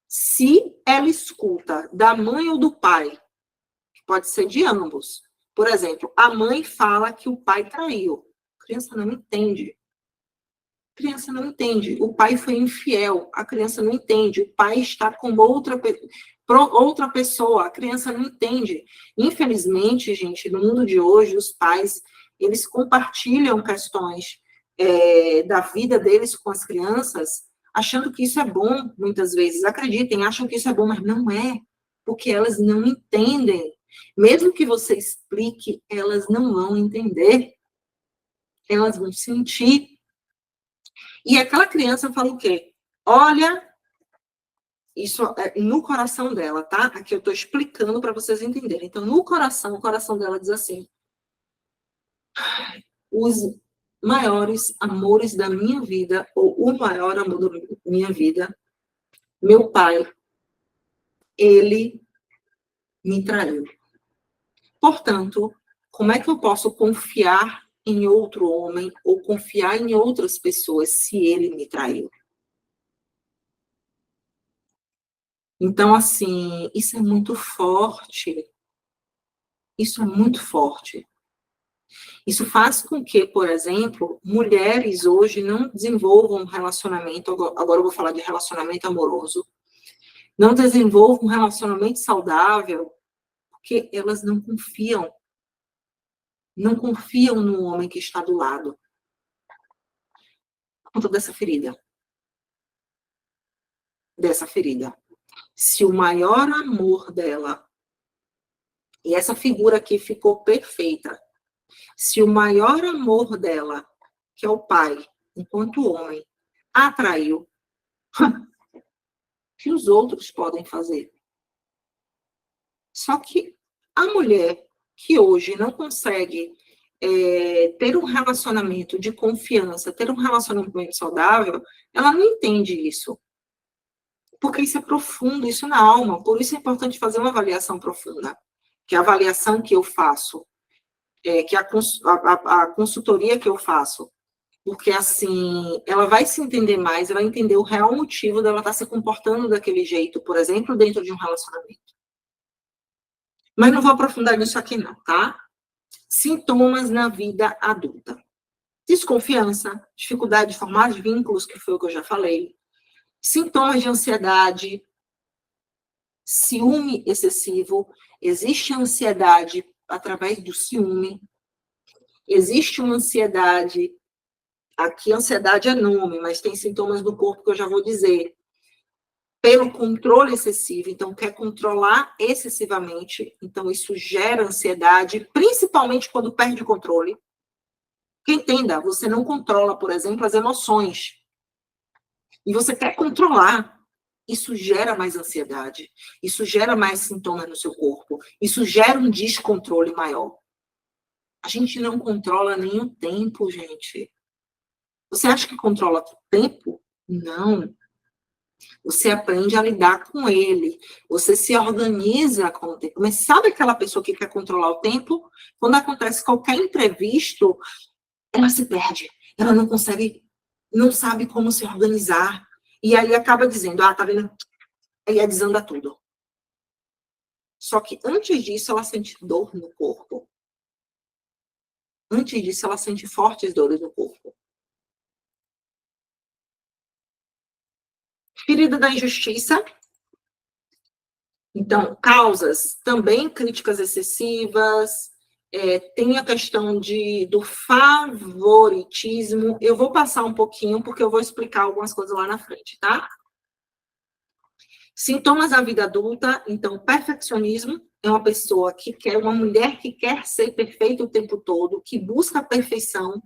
Se ela escuta da mãe ou do pai, pode ser de ambos. Por exemplo, a mãe fala que o pai traiu. A criança não entende. A criança não entende. O pai foi infiel. A criança não entende. O pai está com outra pessoa. A criança não entende. Infelizmente, gente, no mundo de hoje, os pais, eles compartilham questões da vida deles com as crianças, achando que isso é bom, muitas vezes. Acreditem, acham que isso é bom, mas não é. Porque elas não entendem. Mesmo que você explique, elas não vão entender. Elas vão sentir. E aquela criança fala o quê? Olha, isso é no coração dela, tá? Aqui eu estou explicando para vocês entenderem. Então, no coração, o coração dela diz assim: os maiores amores da minha vida, ou o maior amor da minha vida, meu pai, ele me traiu. Portanto, como é que eu posso confiar em outro homem ou confiar em outras pessoas se ele me traiu? Então, assim, isso é muito forte. Isso é muito forte. Isso faz com que, por exemplo, mulheres hoje não desenvolvam um relacionamento, agora eu vou falar de relacionamento amoroso, não desenvolvam um relacionamento saudável, porque elas não confiam no homem que está do lado, por conta dessa ferida. Se o maior amor dela, e essa figura aqui ficou perfeita, se o maior amor dela, que é o pai, enquanto homem, a atraiu, que os outros podem fazer? Só que a mulher que hoje não consegue ter um relacionamento de confiança, ter um relacionamento saudável, ela não entende isso. Porque isso é profundo, isso na alma. Por isso é importante fazer uma avaliação profunda. Que é a avaliação que eu faço, que a consultoria que eu faço. Porque, assim, ela vai se entender mais, ela vai entender o real motivo dela estar se comportando daquele jeito, por exemplo, dentro de um relacionamento. Mas não vou aprofundar nisso aqui não, tá? Sintomas na vida adulta. Desconfiança, dificuldade de formar vínculos, que foi o que eu já falei. Sintomas de ansiedade, ciúme excessivo. Existe ansiedade através do ciúme. Existe uma ansiedade, aqui ansiedade é nome, mas tem sintomas do corpo que eu já vou dizer. Pelo controle excessivo, então quer controlar excessivamente, então isso gera ansiedade, principalmente quando perde o controle. Que entenda, você não controla, por exemplo, as emoções. E você quer controlar. Isso gera mais ansiedade. Isso gera mais sintomas no seu corpo. Isso gera um descontrole maior. A gente não controla nem o tempo, gente. Você acha que controla o tempo? Não. Você aprende a lidar com ele. Você se organiza com o tempo. Mas sabe aquela pessoa que quer controlar o tempo? Quando acontece qualquer imprevisto, ela se perde. Ela não consegue, não sabe como se organizar. E aí acaba dizendo, tá vendo? Aí desanda tudo. Só que antes disso, ela sente dor no corpo. Antes disso, ela sente fortes dores no corpo. Ferida da injustiça. Então, causas também críticas excessivas, tem a questão do favoritismo. Eu vou passar um pouquinho, porque eu vou explicar algumas coisas lá na frente, tá? Sintomas da vida adulta, então, perfeccionismo é uma pessoa que quer, uma mulher que quer ser perfeita o tempo todo, que busca a perfeição.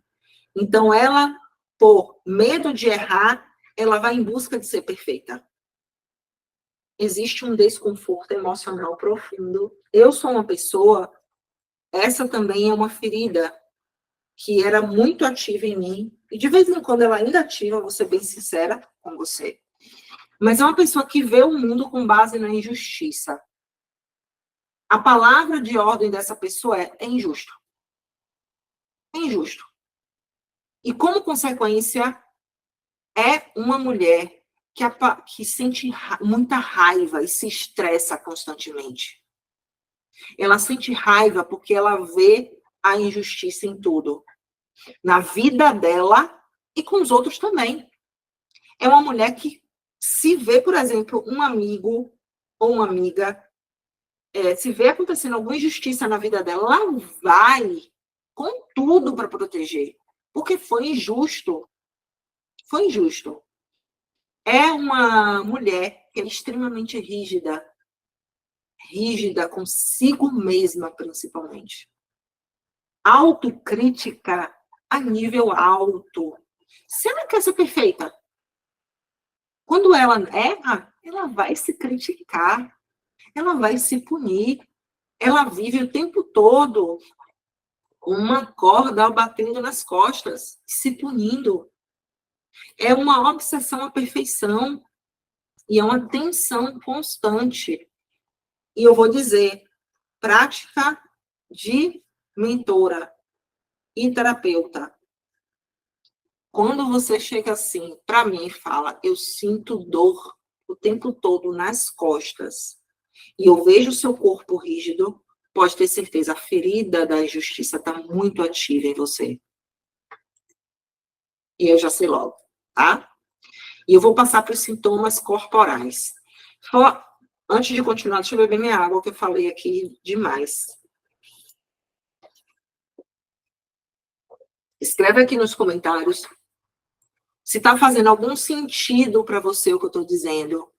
Então, ela, por medo de errar, ela vai em busca de ser perfeita. Existe um desconforto emocional profundo. Eu sou uma pessoa, essa também é uma ferida que era muito ativa em mim, e de vez em quando ela ainda ativa, vou ser bem sincera com você. Mas é uma pessoa que vê o mundo com base na injustiça. A palavra de ordem dessa pessoa é injusto. É injusto. E como consequência, é uma mulher que sente muita raiva e se estressa constantemente. Ela sente raiva porque ela vê a injustiça em tudo. Na vida dela e com os outros também. É uma mulher que se vê, por exemplo, um amigo ou uma amiga, se vê acontecendo alguma injustiça na vida dela, ela vai com tudo para proteger. Porque foi injusto. Foi injusto. É uma mulher que é extremamente rígida. rígida consigo mesma, principalmente. Autocrítica a nível alto. Se ela quer ser perfeita, quando ela erra, ela vai se criticar, ela vai se punir. Ela vive o tempo todo com uma corda batendo nas costas, se punindo. É uma obsessão à perfeição e é uma tensão constante. E eu vou dizer, prática de mentora e terapeuta. Quando você chega assim para mim e fala, eu sinto dor o tempo todo nas costas, e eu vejo o seu corpo rígido, pode ter certeza, a ferida da injustiça está muito ativa em você. E eu já sei logo, tá? E eu vou passar para os sintomas corporais. Antes de continuar, deixa eu beber minha água, que eu falei aqui demais. Escreve aqui nos comentários se está fazendo algum sentido para você o que eu estou dizendo,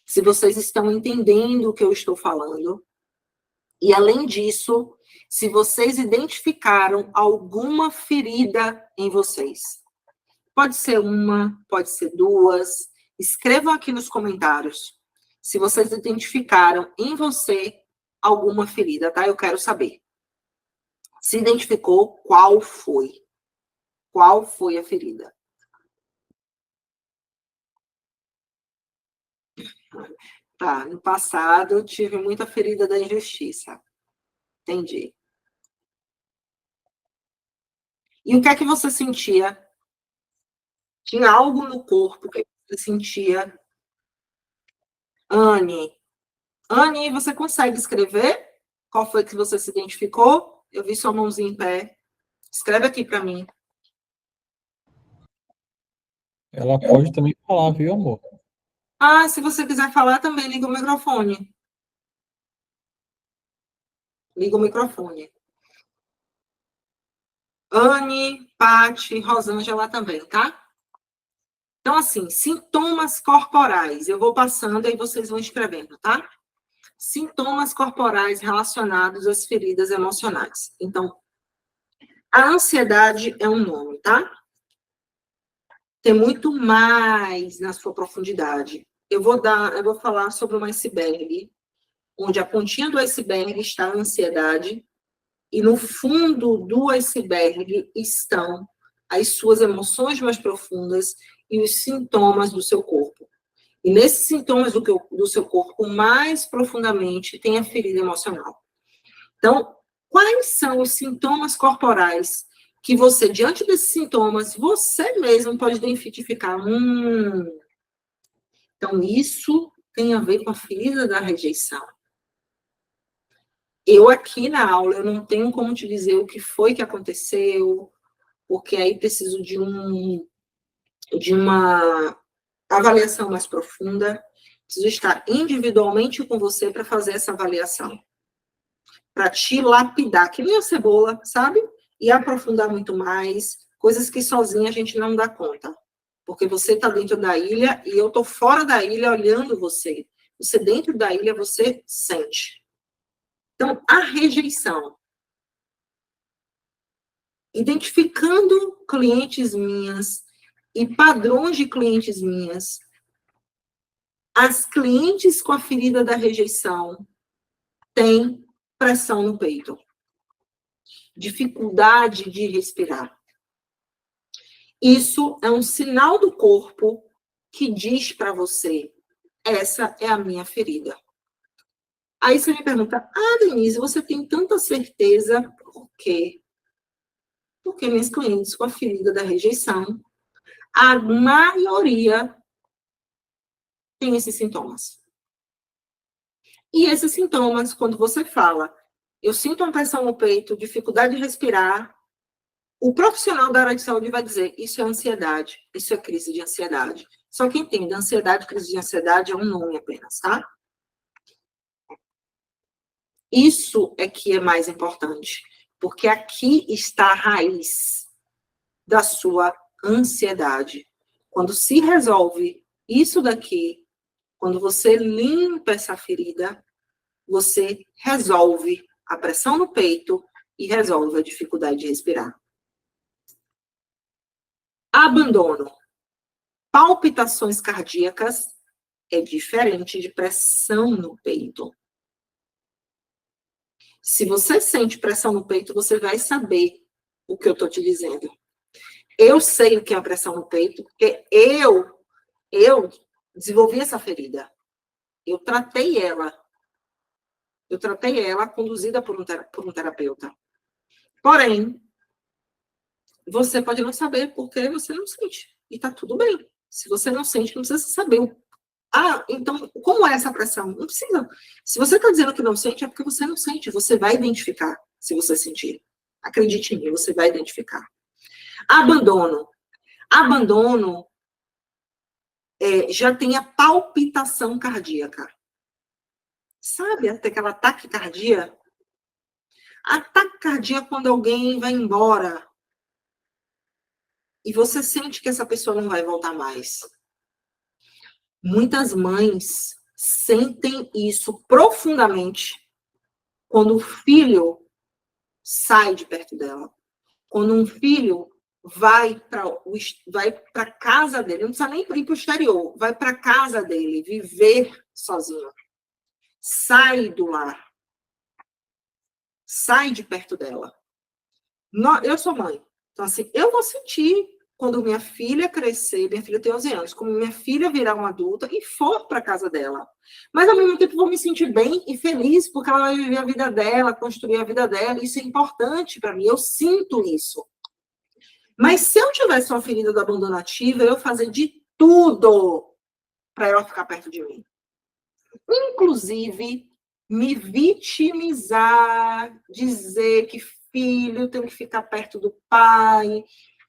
se vocês estão entendendo o que eu estou falando. E, além disso, se vocês identificaram alguma ferida em vocês. Pode ser uma, pode ser duas. Escrevam aqui nos comentários se vocês identificaram em você alguma ferida, tá? Eu quero saber. Se identificou, qual foi? Qual foi a ferida? Tá, no passado eu tive muita ferida da injustiça. Entendi. E o que é que você sentia? Tinha algo no corpo que você sentia? Anne, você consegue escrever? Qual foi que você se identificou? Eu vi sua mãozinha em pé. Escreve aqui para mim. Ela pode também falar, viu, amor? Ah, se você quiser falar também, liga o microfone. Liga o microfone. Anne, Pati, Rosângela também, tá? Então, assim, sintomas corporais. Eu vou passando, aí vocês vão escrevendo, tá? Sintomas corporais relacionados às feridas emocionais. Então, a ansiedade é um nome, tá? Tem muito mais na sua profundidade. Eu vou falar sobre um iceberg, onde a pontinha do iceberg está a ansiedade, e no fundo do iceberg estão as suas emoções mais profundas e os sintomas do seu corpo. E nesses sintomas do seu corpo, mais profundamente, tem a ferida emocional. Então, quais são os sintomas corporais que você, diante desses sintomas, você mesmo pode identificar? Então, isso tem a ver com a ferida da rejeição. Eu aqui na aula, eu não tenho como te dizer o que foi que aconteceu, porque aí preciso de uma avaliação mais profunda, preciso estar individualmente com você para fazer essa avaliação, para te lapidar, que nem a cebola, sabe? E aprofundar muito mais, coisas que sozinha a gente não dá conta, porque você está dentro da ilha e eu estou fora da ilha olhando você. Você dentro da ilha, você sente. Então, a rejeição. Identificando clientes minhas e padrões de clientes minhas, as clientes com a ferida da rejeição têm pressão no peito, dificuldade de respirar. Isso é um sinal do corpo que diz para você, essa é a minha ferida. Aí você me pergunta, Denise, você tem tanta certeza, por quê? Porque minhas clientes com a ferida da rejeição, a maioria tem esses sintomas. E esses sintomas, quando você fala, eu sinto uma pressão no peito, dificuldade de respirar, o profissional da área de saúde vai dizer, isso é ansiedade, isso é crise de ansiedade. Só que entenda, ansiedade, crise de ansiedade é um nome apenas, tá? Isso é que é mais importante, porque aqui está a raiz da sua ansiedade. Quando se resolve isso daqui, quando você limpa essa ferida, você resolve a pressão no peito e resolve a dificuldade de respirar. Abandono. Palpitações cardíacas é diferente de pressão no peito. Se você sente pressão no peito, você vai saber o que eu estou te dizendo. Eu sei o que é a pressão no peito, porque eu desenvolvi essa ferida. Eu tratei ela conduzida por um terapeuta. Porém, você pode não saber porque você não sente. E tá tudo bem. Se você não sente, não precisa saber. Então, como é essa pressão? Não precisa. Se você está dizendo que não sente, é porque você não sente. Você vai identificar se você sentir. Acredite em mim, você vai identificar. Abandono. Abandono já tem a palpitação cardíaca. Sabe até aquela taquicardia? A taquicardia é quando alguém vai embora e você sente que essa pessoa não vai voltar mais. Muitas mães sentem isso profundamente quando o filho sai de perto dela. Quando um filho vai para a casa dele, não precisa nem ir para o exterior, vai para a casa dele, viver sozinho. Sai do lar. Sai de perto dela. Eu sou mãe. Então, assim, eu vou sentir quando minha filha crescer, minha filha tem 11 anos, quando minha filha virar uma adulta e for para a casa dela. Mas, ao mesmo tempo, vou me sentir bem e feliz, porque ela vai viver a vida dela, construir a vida dela. Isso é importante para mim, eu sinto isso. Mas se eu tivesse uma ferida do abandono ativa, eu ia fazer de tudo para ela ficar perto de mim. Inclusive, me vitimizar, dizer que filho tem que ficar perto do pai,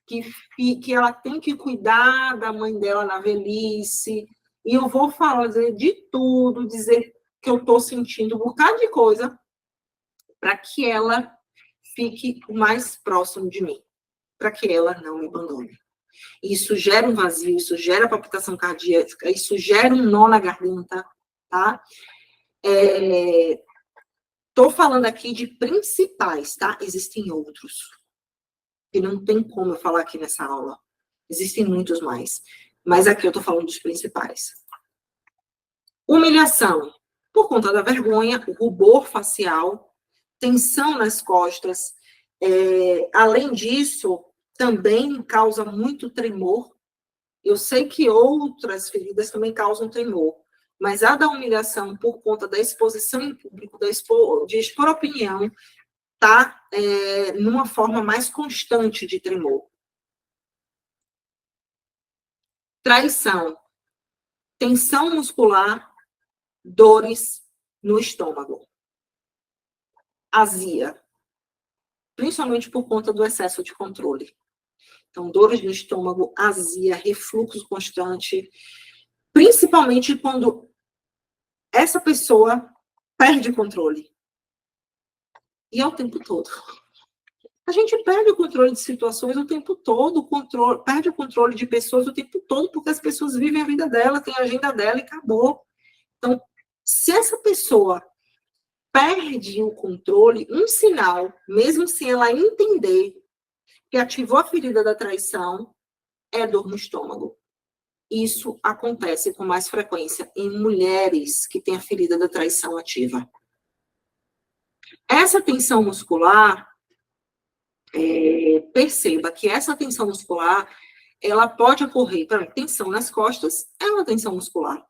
que ela tem que cuidar da mãe dela na velhice. E eu vou fazer de tudo, dizer que eu estou sentindo um bocado de coisa para que ela fique mais próximo de mim, para que ela não me abandone. Isso gera um vazio, isso gera palpitação cardíaca, isso gera um nó na garganta, tá? Estou falando aqui de principais, tá? Existem outros. E não tem como eu falar aqui nessa aula. Existem muitos mais. Mas aqui eu estou falando dos principais. Humilhação. Por conta da vergonha, o rubor facial, tensão nas costas. Além disso, também causa muito tremor. Eu sei que outras feridas também causam tremor. Mas a da humilhação, por conta da exposição em público, de expor opinião, está numa forma mais constante de tremor. Traição. Tensão muscular, dores no estômago. Azia. Principalmente por conta do excesso de controle. Então, dores no estômago, azia, refluxo constante. Principalmente quando essa pessoa perde o controle. E é o tempo todo. A gente perde o controle de situações o tempo todo, perde o controle de pessoas o tempo todo, porque as pessoas vivem a vida dela, têm a agenda dela e acabou. Então, se essa pessoa perde o controle, um sinal, mesmo sem ela entender que ativou a ferida da traição, é dor no estômago. Isso acontece com mais frequência em mulheres que têm a ferida da traição ativa. Essa tensão muscular, perceba que essa tensão muscular, ela pode ocorrer, tensão nas costas é uma tensão muscular.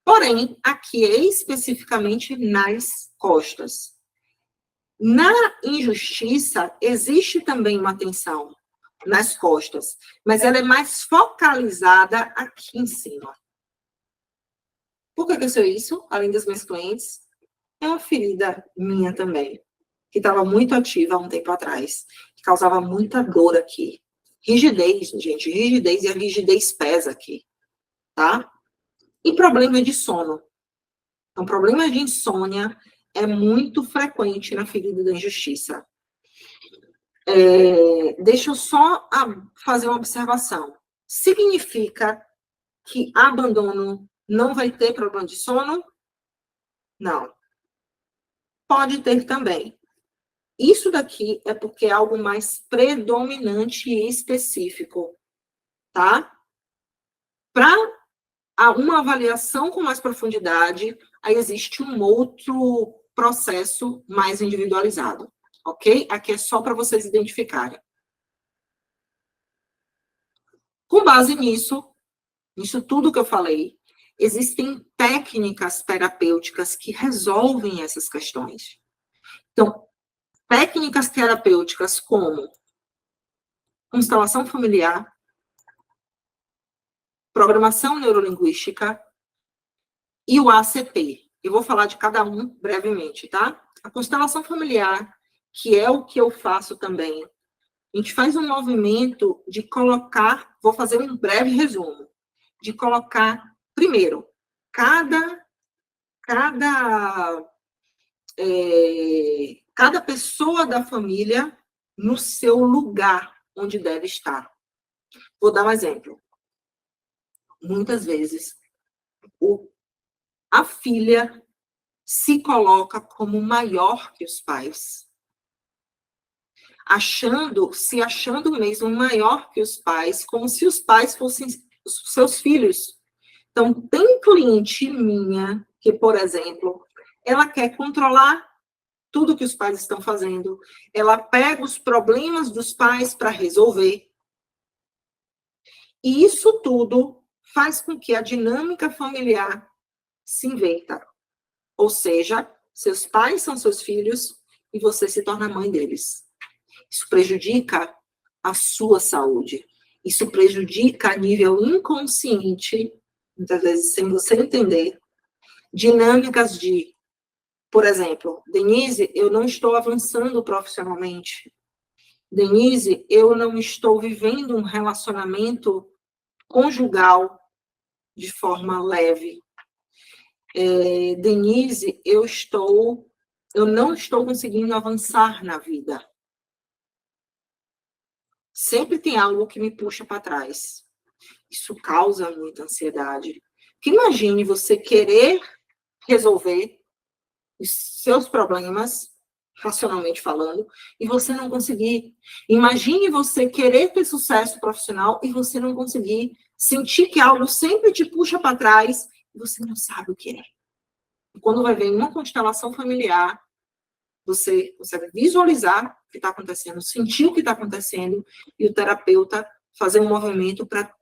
Porém, aqui é especificamente nas costas. Na injustiça, existe também uma tensão nas costas, mas ela é mais focalizada aqui em cima. Por que eu sei isso? Além das minhas clientes, é uma ferida minha também, que estava muito ativa há um tempo atrás, que causava muita dor aqui. Rigidez, gente, rigidez, e a rigidez pesa aqui, tá? E problema de sono. Então, problema de insônia é muito frequente na ferida da injustiça. Deixa eu só fazer uma observação. Significa que abandono não vai ter problema de sono? Não. Pode ter também. Isso daqui é porque é algo mais predominante e específico, tá? Para uma avaliação com mais profundidade, aí existe um outro processo mais individualizado, ok? Aqui é só para vocês identificarem. Com base nisso tudo que eu falei, existem técnicas terapêuticas que resolvem essas questões. Então, técnicas terapêuticas como constelação familiar, programação neurolinguística e o ACT. Eu vou falar de cada um brevemente, tá? A constelação familiar, que é o que eu faço também, a gente faz um movimento de colocar, vou fazer um breve resumo, de colocar, primeiro, cada pessoa da família no seu lugar onde deve estar. Vou dar um exemplo. Muitas vezes, a filha se coloca como maior que os pais, se achando mesmo maior que os pais, como se os pais fossem os seus filhos. Então, tem cliente minha que, por exemplo, ela quer controlar tudo que os pais estão fazendo, ela pega os problemas dos pais para resolver. E isso tudo faz com que a dinâmica familiar se inverta. Ou seja, seus pais são seus filhos e você se torna mãe deles. Isso prejudica a sua saúde. Isso prejudica a nível inconsciente, muitas vezes sem você entender, dinâmicas de, por exemplo, Denise, eu não estou avançando profissionalmente. Denise, eu não estou vivendo um relacionamento conjugal de forma leve. Denise, eu não estou conseguindo avançar na vida. Sempre tem algo que me puxa para trás. Isso causa muita ansiedade. Porque imagine você querer resolver os seus problemas, racionalmente falando, e você não conseguir. Imagine você querer ter sucesso profissional e você não conseguir, sentir que algo sempre te puxa para trás e você não sabe o que é. E quando vai ver uma constelação familiar, você consegue visualizar o que está acontecendo, sentir o que está acontecendo e o terapeuta fazer um movimento para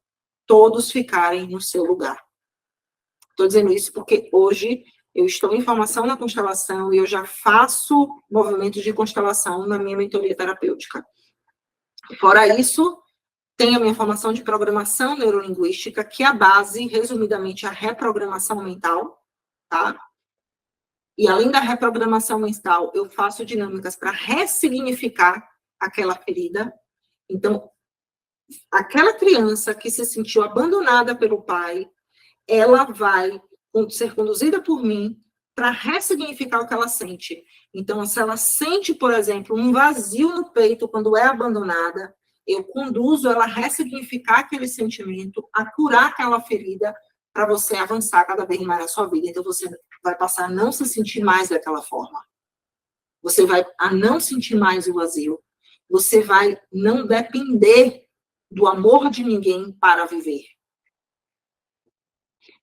todos ficarem no seu lugar. Estou dizendo isso porque hoje eu estou em formação na constelação e eu já faço movimentos de constelação na minha mentoria terapêutica. Fora isso, tem a minha formação de programação neurolinguística, que é a base, resumidamente, a reprogramação mental, tá? E além da reprogramação mental, eu faço dinâmicas para ressignificar aquela ferida. Então, aquela criança que se sentiu abandonada pelo pai, ela vai ser conduzida por mim para ressignificar o que ela sente. Então, se ela sente, por exemplo, um vazio no peito quando é abandonada, eu conduzo ela a ressignificar aquele sentimento, a curar aquela ferida, para você avançar cada vez mais na sua vida. Então, você vai passar a não se sentir mais daquela forma. Você vai a não sentir mais o vazio. Você vai não depender do amor de ninguém para viver.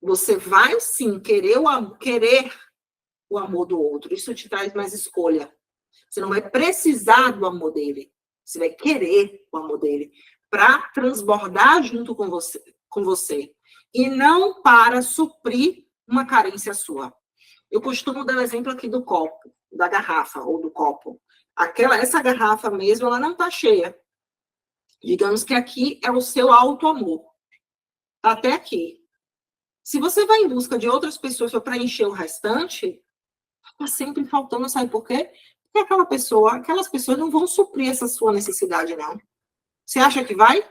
Você vai, sim, querer o amor do outro. Isso te traz mais escolha. Você não vai precisar do amor dele. Você vai querer o amor dele para transbordar junto com você. E não para suprir uma carência sua. Eu costumo dar o exemplo aqui do copo, da garrafa ou do copo. Essa garrafa mesmo, ela não está cheia. Digamos que aqui é o seu auto-amor. Até aqui. Se você vai em busca de outras pessoas para preencher o restante, está sempre faltando, sabe por quê? Porque aquelas pessoas não vão suprir essa sua necessidade, não. Você acha que vai?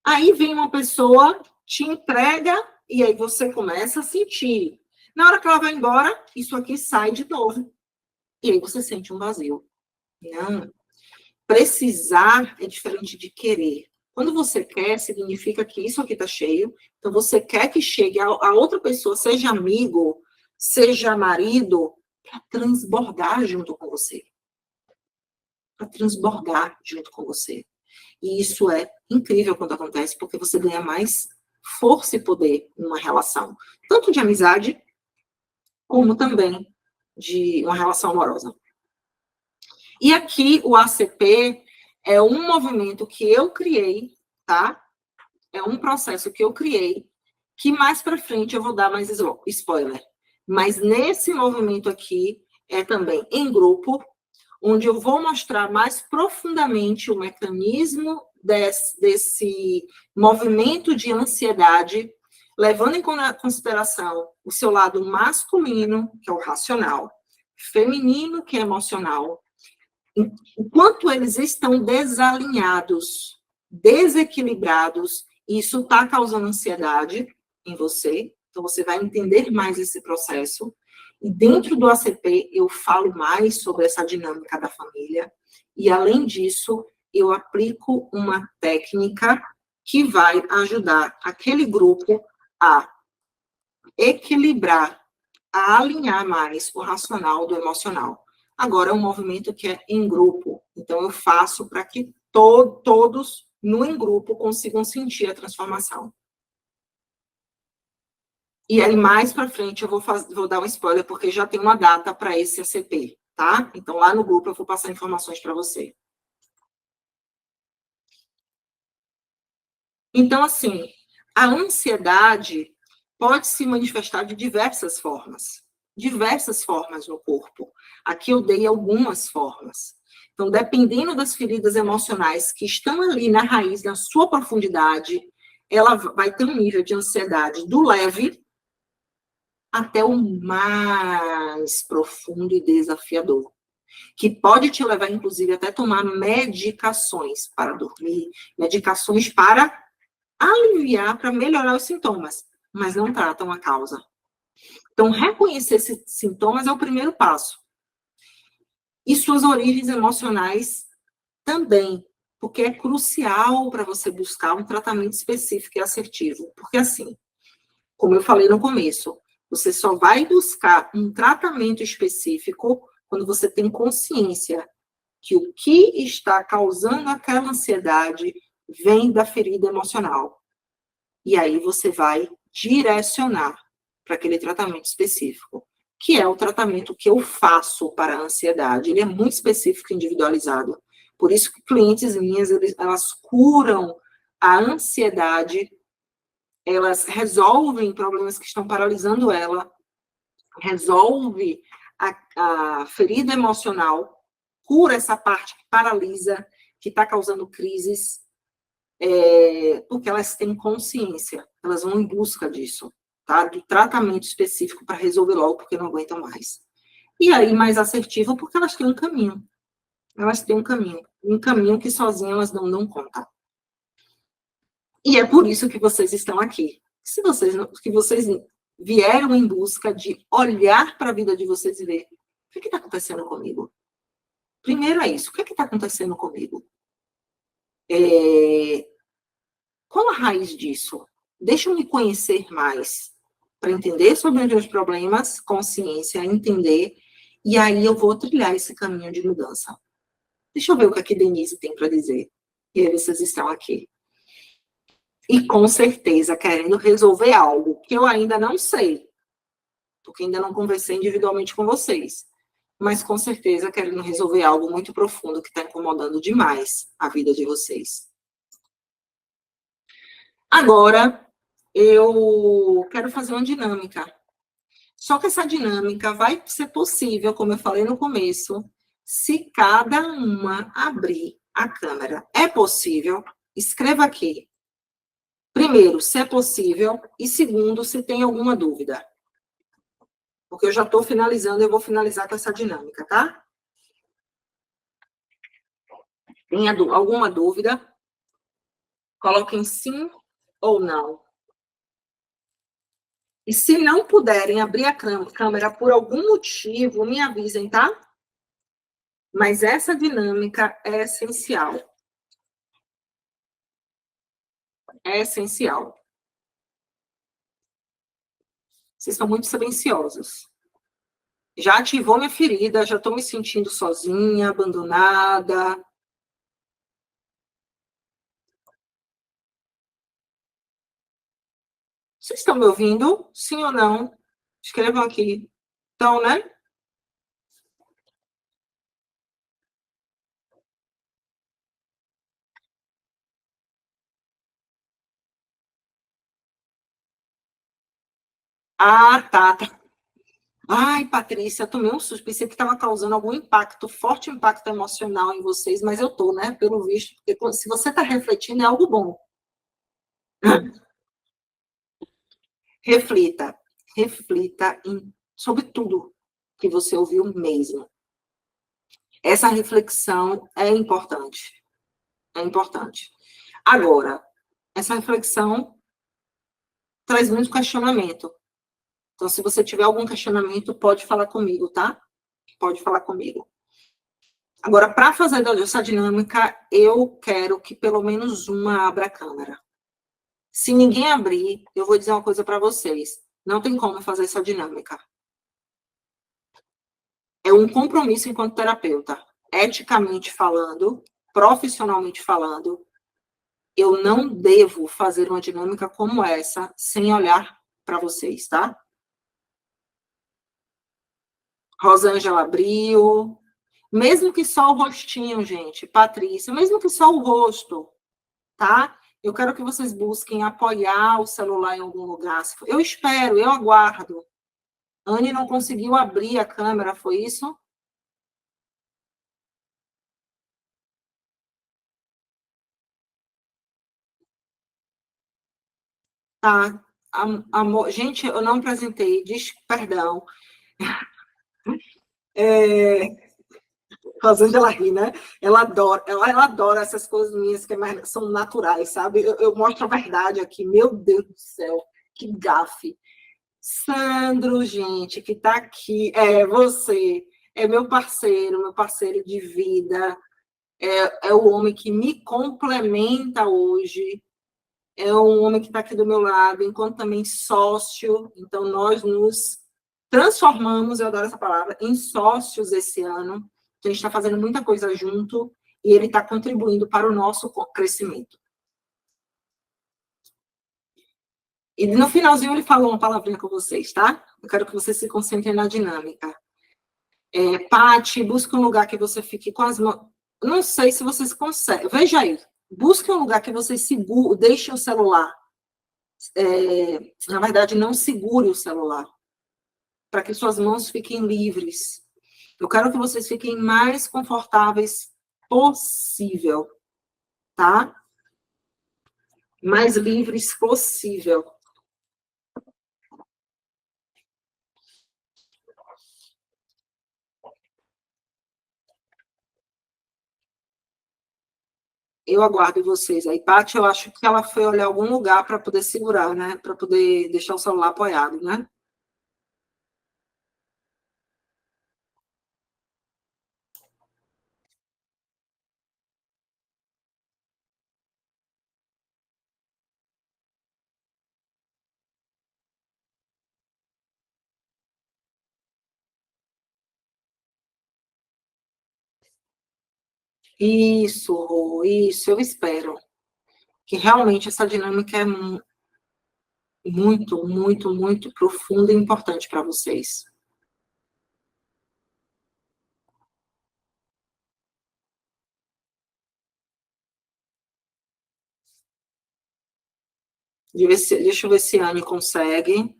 Aí vem uma pessoa, te entrega, e aí você começa a sentir. Na hora que ela vai embora, isso aqui sai de novo. E aí você sente um vazio. Não. Precisar é diferente de querer. Quando você quer, significa que isso aqui está cheio. Então, você quer que chegue a outra pessoa, seja amigo, seja marido, para transbordar junto com você. Para transbordar junto com você. E isso é incrível quando acontece, porque você ganha mais força e poder numa relação, tanto de amizade, como também de uma relação amorosa. E aqui o ACP é um movimento que eu criei, tá? É um processo que eu criei, que mais para frente eu vou dar mais spoiler. Mas nesse movimento aqui é também em grupo, onde eu vou mostrar mais profundamente o mecanismo desse movimento de ansiedade, levando em consideração o seu lado masculino, que é o racional, feminino, que é emocional, enquanto eles estão desalinhados, desequilibrados, isso está causando ansiedade em você, então você vai entender mais esse processo. E dentro do ACP eu falo mais sobre essa dinâmica da família, e além disso, eu aplico uma técnica que vai ajudar aquele grupo a equilibrar, a alinhar mais o racional do emocional. Agora, é um movimento que é em grupo, então eu faço para que todos no em grupo consigam sentir a transformação. E aí, mais para frente, eu vou dar um spoiler, porque já tem uma data para esse ACP, tá? Então, lá no grupo, eu vou passar informações para você. Então, assim, a ansiedade pode se manifestar de diversas formas no corpo. Aqui eu dei algumas formas. Então, dependendo das feridas emocionais que estão ali na raiz, na sua profundidade, ela vai ter um nível de ansiedade do leve até o mais profundo e desafiador, que pode te levar, inclusive, até tomar medicações para dormir, medicações para aliviar, para melhorar os sintomas, mas não tratam a causa. Então, reconhecer esses sintomas é o primeiro passo. E suas origens emocionais também, porque é crucial para você buscar um tratamento específico e assertivo. Porque, assim, como eu falei no começo, você só vai buscar um tratamento específico quando você tem consciência que o que está causando aquela ansiedade vem da ferida emocional. E aí você vai direcionar para aquele tratamento específico, que é o tratamento que eu faço para a ansiedade. Ele é muito específico e individualizado. Por isso que clientes minhas, elas curam a ansiedade, elas resolvem problemas que estão paralisando ela, resolve a ferida emocional, cura essa parte que paralisa, que está causando crises, porque elas têm consciência, elas vão em busca disso, tá? Do tratamento específico para resolver logo, porque não aguentam mais. E aí, mais assertivo, porque elas têm um caminho. Elas têm um caminho que sozinhas elas não dão conta. E é por isso que vocês estão aqui. Que vocês vieram em busca de olhar para a vida de vocês e ver o que está acontecendo comigo. Primeiro é isso, o que está acontecendo comigo? Qual a raiz disso? Deixa eu me conhecer mais, para entender sobre os meus problemas, consciência, entender, e aí eu vou trilhar esse caminho de mudança. Deixa eu ver o que a Denise tem para dizer. E aí vocês estão aqui. E com certeza querendo resolver algo que eu ainda não sei, porque ainda não conversei individualmente com vocês, mas com certeza querendo resolver algo muito profundo que está incomodando demais a vida de vocês. Agora, eu quero fazer uma dinâmica. Só que essa dinâmica vai ser possível, como eu falei no começo, se cada uma abrir a câmera. É possível? Escreva aqui. Primeiro, se é possível, e segundo, se tem alguma dúvida. Porque eu já estou finalizando, eu vou finalizar com essa dinâmica, tá? Tem alguma dúvida? Coloquem sim ou não. E se não puderem abrir a câmera por algum motivo, me avisem, tá? Mas essa dinâmica é essencial. É essencial. Vocês estão muito silenciosos. Já ativou minha ferida, já estou me sentindo sozinha, abandonada. Vocês estão me ouvindo? Sim ou não? Escrevam aqui. Então, né? Ah, tá. Ai, Patrícia, tomei um susto. Pensei que estava causando algum impacto, forte impacto emocional em vocês, mas eu tô, né? Pelo visto, porque se você está refletindo, é algo bom. Reflita. Reflita sobre tudo que você ouviu mesmo. Essa reflexão é importante. É importante. Agora, essa reflexão traz muito questionamento. Então, se você tiver algum questionamento, pode falar comigo, tá? Pode falar comigo. Agora, para fazer essa dinâmica, eu quero que pelo menos uma abra a câmera. Se ninguém abrir, eu vou dizer uma coisa para vocês. Não tem como fazer essa dinâmica. É um compromisso enquanto terapeuta. Eticamente falando, profissionalmente falando, eu não devo fazer uma dinâmica como essa sem olhar para vocês, tá? Rosângela abriu. Mesmo que só o rostinho, gente. Patrícia, mesmo que só o rosto, tá? Eu quero que vocês busquem apoiar o celular em algum lugar. Eu espero, eu aguardo. Anne não conseguiu abrir a câmera, foi isso? Tá. Amor, gente, eu não apresentei, perdão. Fazendo ela rir, né? Ela adora essas coisas minhas que são naturais, sabe? Eu mostro a verdade aqui, meu Deus do céu, que gafe. Sandro, gente, que está aqui, você, é meu parceiro de vida, é o homem que me complementa hoje, é um homem que está aqui do meu lado, enquanto também sócio, então nós nos transformamos, eu adoro essa palavra, em sócios esse ano, a gente está fazendo muita coisa junto, e ele está contribuindo para o nosso crescimento. E no finalzinho ele falou uma palavrinha com vocês, tá? Eu quero que vocês se concentrem na dinâmica. Pati, busque um lugar que você fique com as mãos. Não sei se vocês conseguem. Veja aí. Busque um lugar que você segure, deixe o celular. Na verdade, não segure o celular. Para que suas mãos fiquem livres. Eu quero que vocês fiquem mais confortáveis possível. Tá? Mais livres possível. Eu aguardo vocês aí. Paty, eu acho que ela foi olhar algum lugar para poder segurar, né? Para poder deixar o celular apoiado, né? Isso, eu espero. Que realmente essa dinâmica é muito, muito, muito profunda e importante para vocês. Deixa eu ver se a Anne consegue.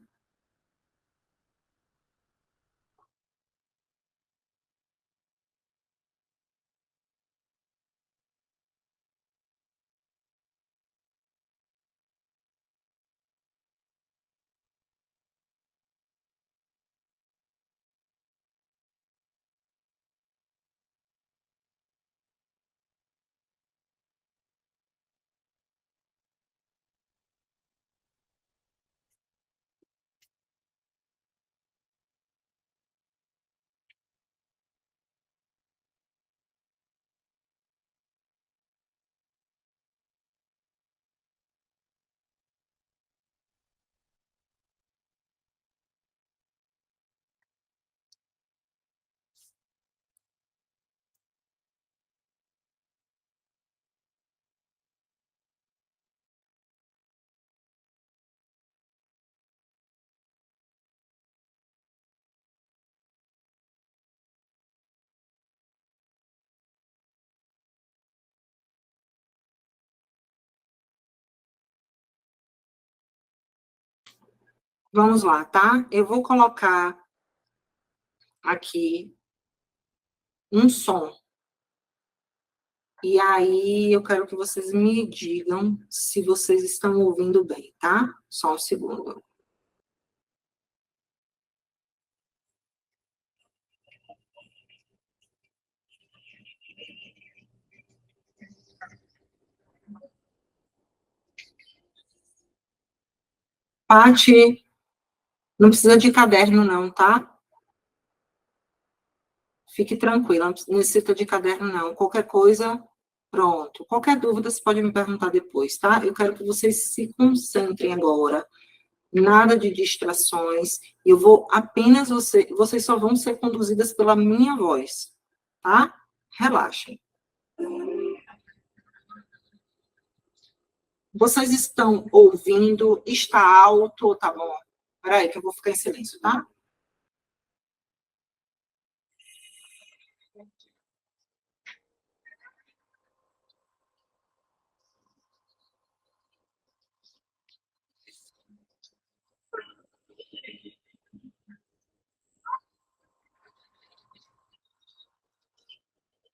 Vamos lá, tá? Eu vou colocar aqui um som. E aí, eu quero que vocês me digam se vocês estão ouvindo bem, tá? Só um segundo. Paty, não precisa de caderno, não, tá? Fique tranquila, não necessita de caderno, não. Qualquer coisa, pronto. Qualquer dúvida, você pode me perguntar depois, tá? Eu quero que vocês se concentrem agora. Nada de distrações. Eu vou apenas, vocês só vão ser conduzidas pela minha voz, tá? Relaxem. Vocês estão ouvindo? Está alto? Tá bom. Peraí, que eu vou ficar em silêncio, tá?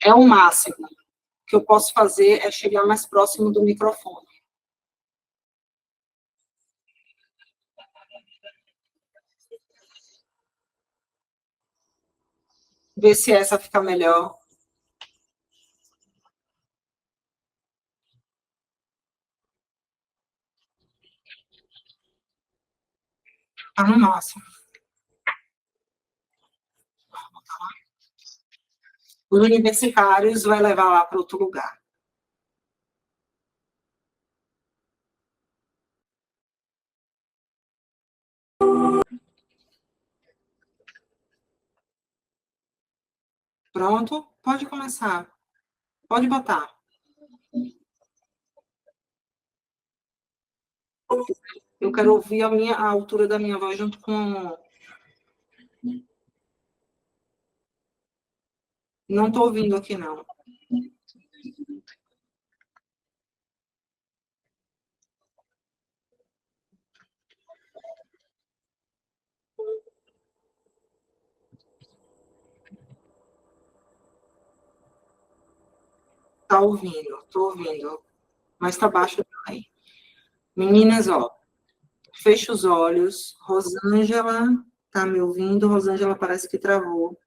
É o máximo. O que eu posso fazer é chegar mais próximo do microfone. Ver se essa fica melhor. Tá no máximo. Os universitários vai levar lá para outro lugar. Pronto? Pode começar. Pode botar. Eu quero ouvir a altura da minha voz junto com... Não estou ouvindo aqui, não. Tá ouvindo, estou ouvindo. Mas está baixo também. Meninas, ó, fecha os olhos. Rosângela, tá me ouvindo? Rosângela parece que travou.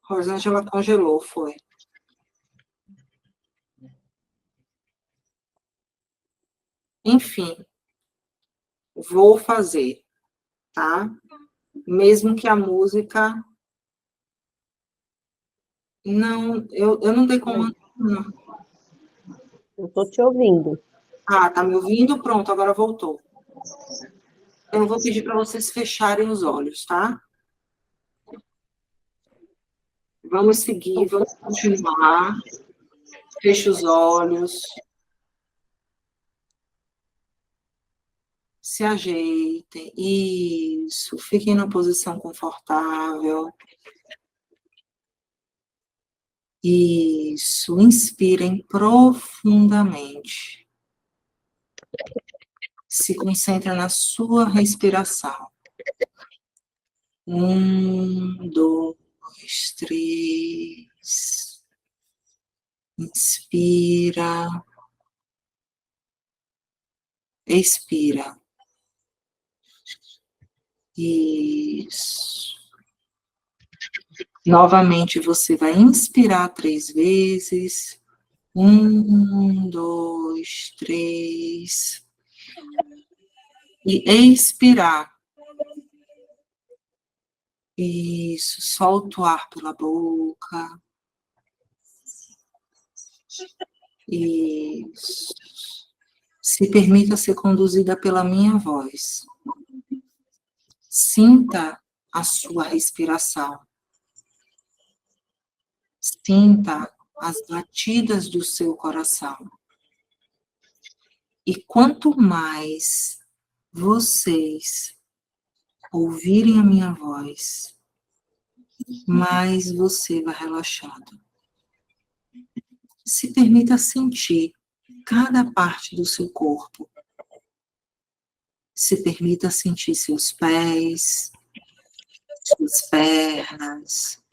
Rosângela congelou, foi. Enfim, vou fazer, tá? Mesmo que a música... Não, eu não dei comando, não. Eu estou te ouvindo. Ah, tá me ouvindo? Pronto, agora voltou. Eu vou pedir para vocês fecharem os olhos, tá? Vamos seguir, vamos continuar. Feche os olhos. Se ajeitem. Isso. Fiquem na posição confortável. Isso. Inspirem profundamente. Se concentrem na sua respiração. 1, 2, 3. Inspira. Expira. Isso. Novamente, você vai inspirar 3 vezes. 1, 2, 3. E expirar. Isso, solta o ar pela boca. Isso. Se permita ser conduzida pela minha voz. Sinta a sua respiração. Sinta as batidas do seu coração. E quanto mais vocês ouvirem a minha voz, mais você vai relaxando. Se permita sentir cada parte do seu corpo. Se permita sentir seus pés, suas pernas,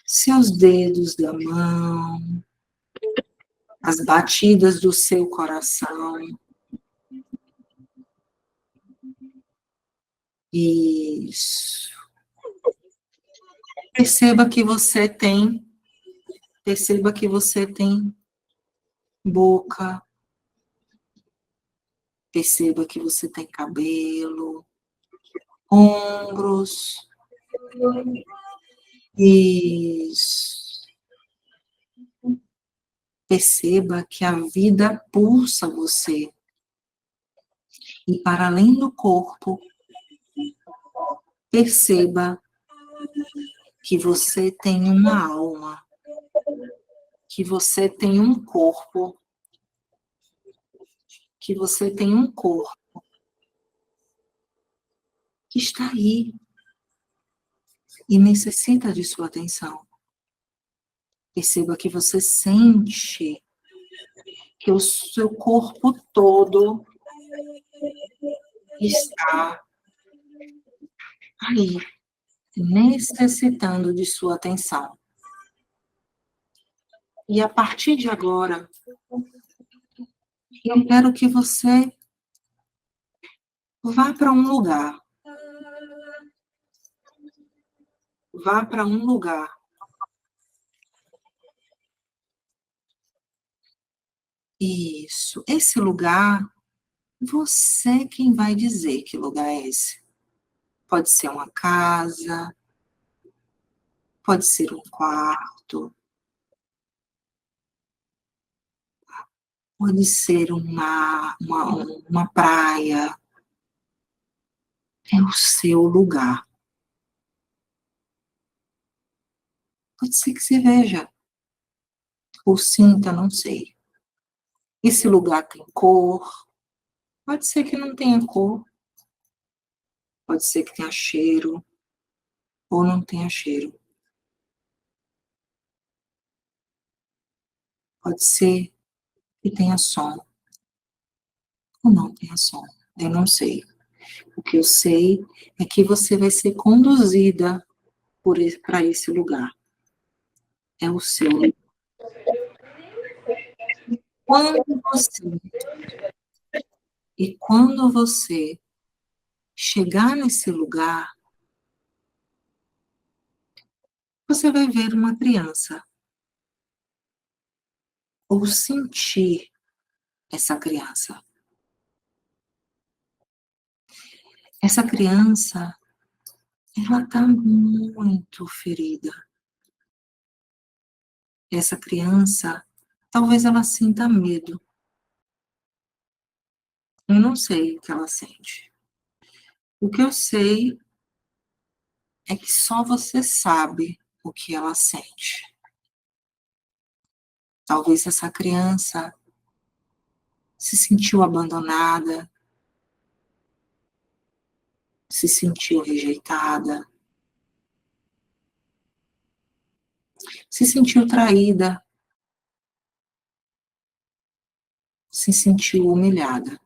seus dedos da mão, as batidas do seu coração. Isso. Perceba que você tem boca. Perceba que você tem cabelo, ombros. Isso. Perceba que a vida pulsa você. E para além do corpo, perceba que você tem uma alma, que você tem um corpo, que está aí e necessita de sua atenção. Perceba que você sente que o seu corpo todo está aí, necessitando de sua atenção. E a partir de agora, eu quero que você vá para um lugar. Vá para um lugar. Isso. Esse lugar, você quem vai dizer que lugar é esse. Pode ser uma casa, pode ser um quarto, pode ser uma praia. É o seu lugar. Pode ser que você veja, ou sinta, não sei. Esse lugar tem cor, pode ser que não tenha cor, pode ser que tenha cheiro, ou não tenha cheiro. Pode ser que tenha som, ou não tenha som, eu não sei. O que eu sei é que você vai ser conduzida para esse lugar. É o seu lugar. Quando você chegar nesse lugar, você vai ver uma criança. Ou sentir essa criança. Essa criança, ela está muito ferida. Essa criança, talvez ela sinta medo. Eu não sei o que ela sente. O que eu sei é que só você sabe o que ela sente. Talvez essa criança se sentiu abandonada, se sentiu rejeitada, se sentiu traída, se sentiu humilhada.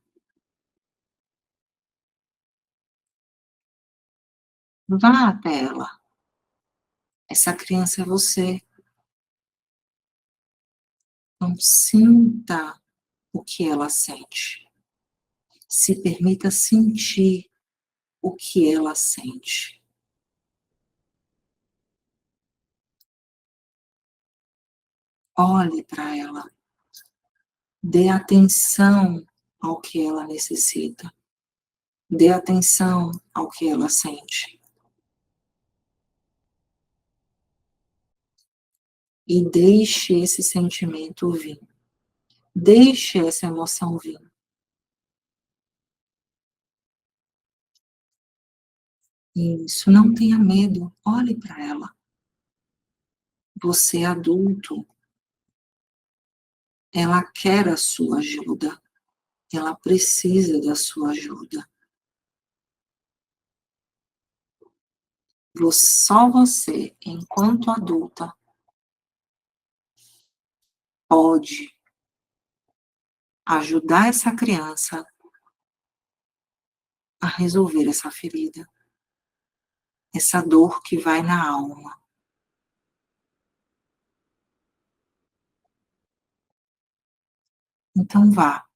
Vá até ela. Essa criança é você. Então, sinta o que ela sente. Se permita sentir o que ela sente. Olhe para ela. Dê atenção ao que ela necessita. Dê atenção ao que ela sente. E deixe esse sentimento vir. Deixe essa emoção vir. Isso, não tenha medo, olhe para ela. Você é adulto, ela quer a sua ajuda, ela precisa da sua ajuda. Só você, enquanto adulta, pode ajudar essa criança a resolver essa ferida, essa dor que vai na alma. Então vá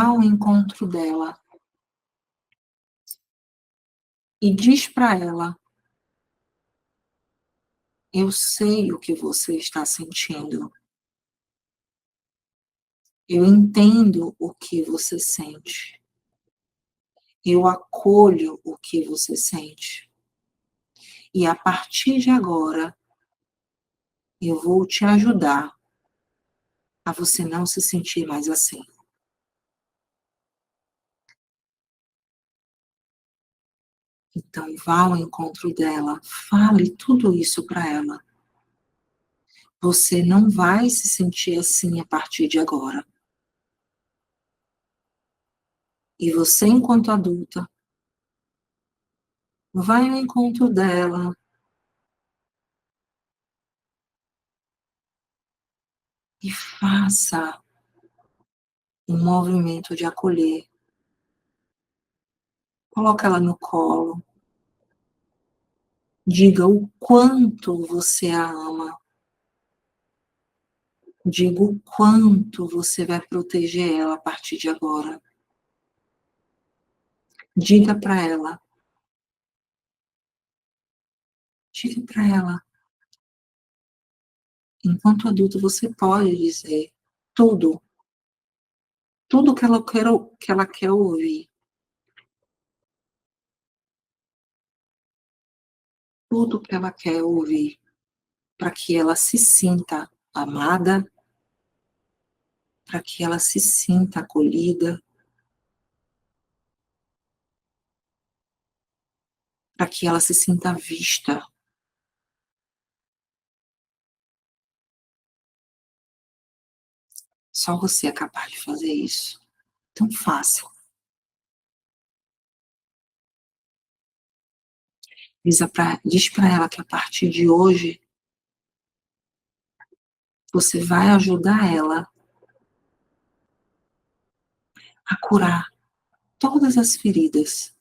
ao encontro dela e diz para ela: eu sei o que você está sentindo. Eu entendo o que você sente. Eu acolho o que você sente. E a partir de agora, eu vou te ajudar a você não se sentir mais assim. Então, vá ao encontro dela, fale tudo isso para ela. Você não vai se sentir assim a partir de agora. E você, enquanto adulta, vai ao encontro dela e faça um movimento de acolher. Coloca ela no colo. Diga o quanto você a ama. Diga o quanto você vai proteger ela a partir de agora. Diga para ela. Diga para ela. Enquanto adulto, você pode dizer tudo. Tudo que ela quer ouvir. Tudo que ela quer ouvir. Para que ela se sinta amada. Para que ela se sinta acolhida. Para que ela se sinta vista. Só você é capaz de fazer isso. Então faça. Diz para ela que a partir de hoje você vai ajudar ela a curar todas as feridas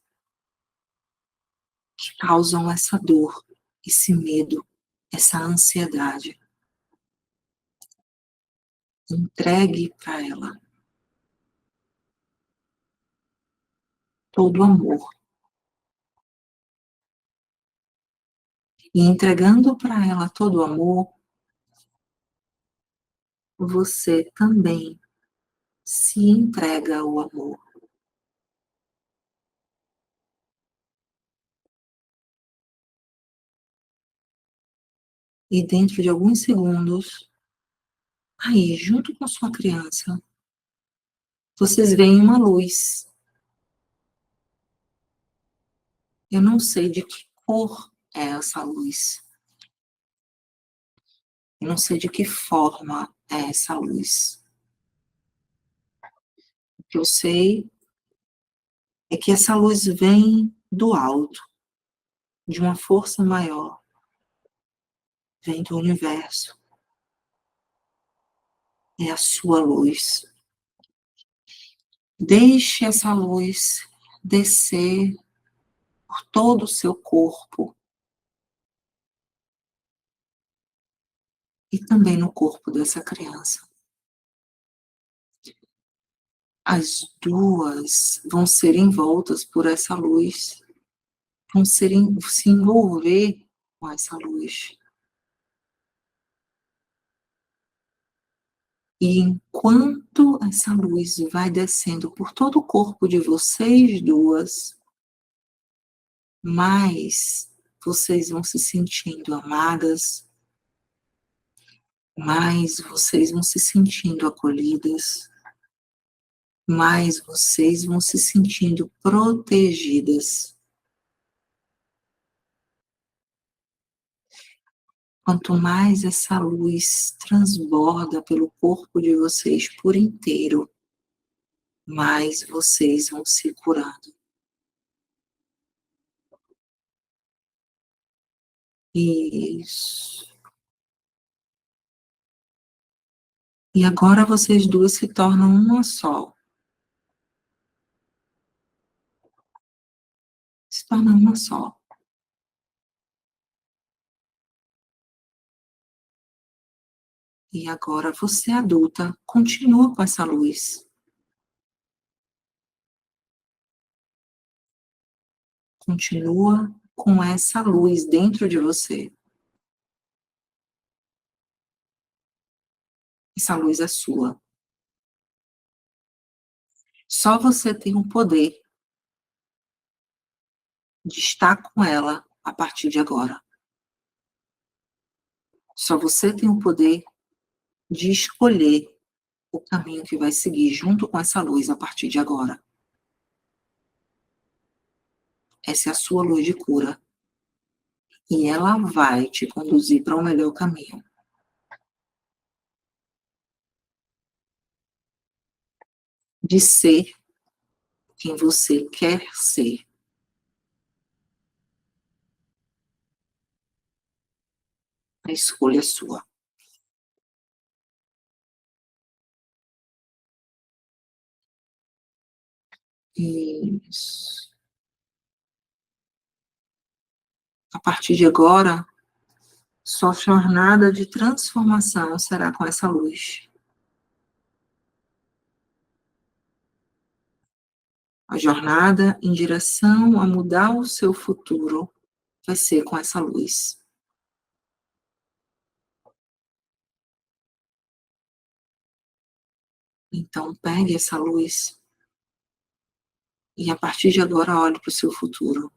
que causam essa dor, esse medo, essa ansiedade. Entregue para ela todo o amor. E entregando para ela todo o amor, você também se entrega ao amor. E dentro de alguns segundos, aí, junto com a sua criança, vocês veem uma luz. Eu não sei de que cor é essa luz. Eu não sei de que forma é essa luz. O que eu sei é que essa luz vem do alto, de uma força maior, vem do universo. É a sua luz. Deixe essa luz descer por todo o seu corpo e também no corpo dessa criança. As duas vão ser envoltas por essa luz, vão se envolver com essa luz. E enquanto essa luz vai descendo por todo o corpo de vocês duas, mais vocês vão se sentindo amadas, mais vocês vão se sentindo acolhidas, mais vocês vão se sentindo protegidas. Quanto mais essa luz transborda pelo corpo de vocês por inteiro, mais vocês vão se curando. Isso. E agora vocês duas se tornam uma só. Se tornam uma só. E agora você, adulta, continua com essa luz. Continua com essa luz dentro de você. Essa luz é sua. Só você tem o poder de estar com ela a partir de agora. Só você tem o poder de escolher o caminho que vai seguir junto com essa luz a partir de agora. Essa é a sua luz de cura. E ela vai te conduzir para o melhor caminho. De ser quem você quer ser. A escolha é sua. Isso. A partir de agora, sua jornada de transformação será com essa luz. A jornada em direção a mudar o seu futuro vai ser com essa luz. Então, pegue essa luz e, a partir de agora, olhe para o seu futuro.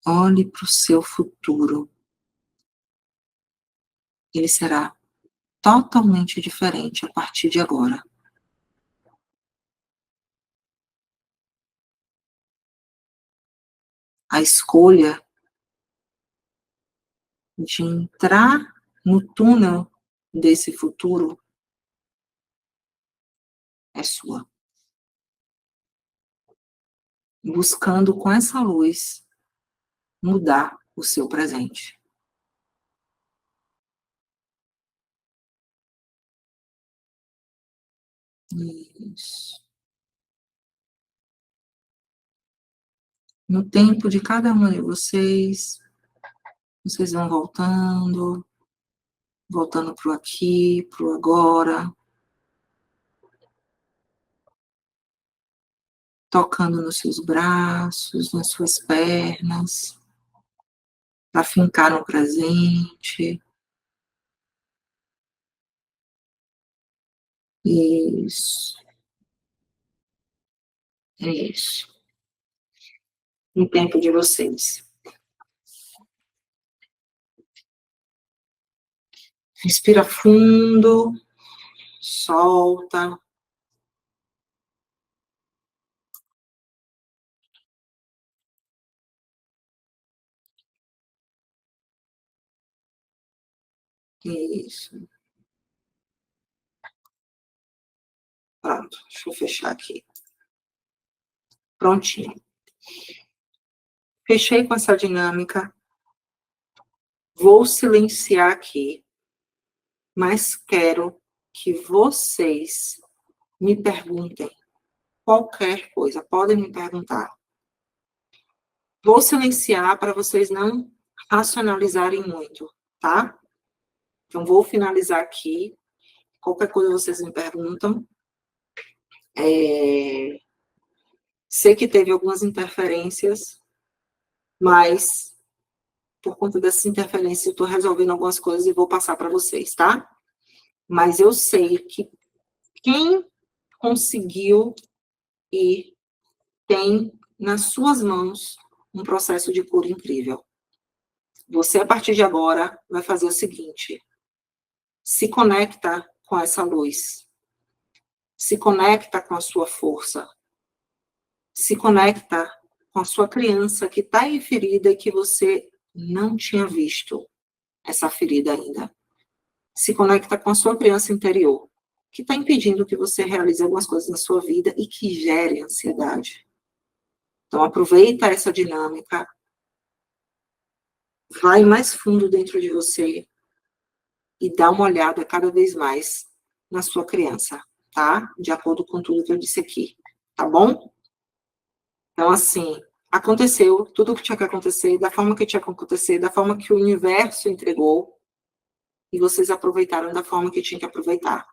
Olhe para o seu futuro. Ele será totalmente diferente a partir de agora. A escolha de entrar no túnel desse futuro é sua. Buscando com essa luz mudar o seu presente. Isso. No tempo de cada uma de vocês, vocês vão voltando para o aqui, para o agora, tocando nos seus braços, nas suas pernas, para fincar no presente. Isso. Isso. No tempo de vocês. Respira fundo, solta. Isso. Pronto, deixa eu fechar aqui. Prontinho. Fechei com essa dinâmica. Vou silenciar aqui, mas quero que vocês me perguntem qualquer coisa. Podem me perguntar. Vou silenciar para vocês não racionalizarem muito, tá? Então, vou finalizar aqui. Qualquer coisa vocês me perguntam. Sei que teve algumas interferências, mas por conta dessas interferências eu estou resolvendo algumas coisas e vou passar para vocês, tá? Mas eu sei que quem conseguiu ir tem nas suas mãos um processo de cura incrível. Você, a partir de agora, vai fazer o seguinte: se conecta com essa luz, se conecta com a sua força, se conecta com a sua criança que está em ferida e que você não tinha visto essa ferida ainda. Se conecta com a sua criança interior, que está impedindo que você realize algumas coisas na sua vida e que gere ansiedade. Então, aproveita essa dinâmica, vai mais fundo dentro de você e dá uma olhada cada vez mais na sua criança, tá? De acordo com tudo que eu disse aqui, tá bom? Então, assim, aconteceu tudo o que tinha que acontecer, da forma que tinha que acontecer, da forma que o universo entregou, e vocês aproveitaram da forma que tinha que aproveitar.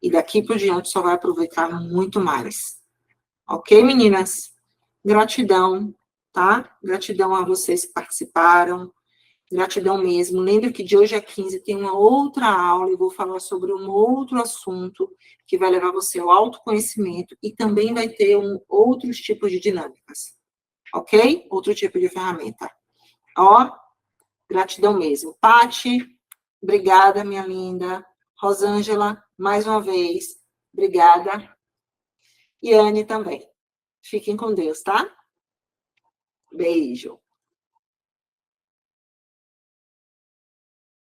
E daqui por diante só vai aproveitar muito mais. Ok, meninas? Gratidão, tá? Gratidão a vocês que participaram. Gratidão mesmo. Lembre que de hoje a 15 tem uma outra aula e vou falar sobre um outro assunto que vai levar você ao autoconhecimento e também vai ter outros tipos de dinâmicas. Ok? Outro tipo de ferramenta. Ó, gratidão mesmo. Pati, obrigada, minha linda. Rosângela, mais uma vez, obrigada. E Anne também. Fiquem com Deus, tá? Beijo.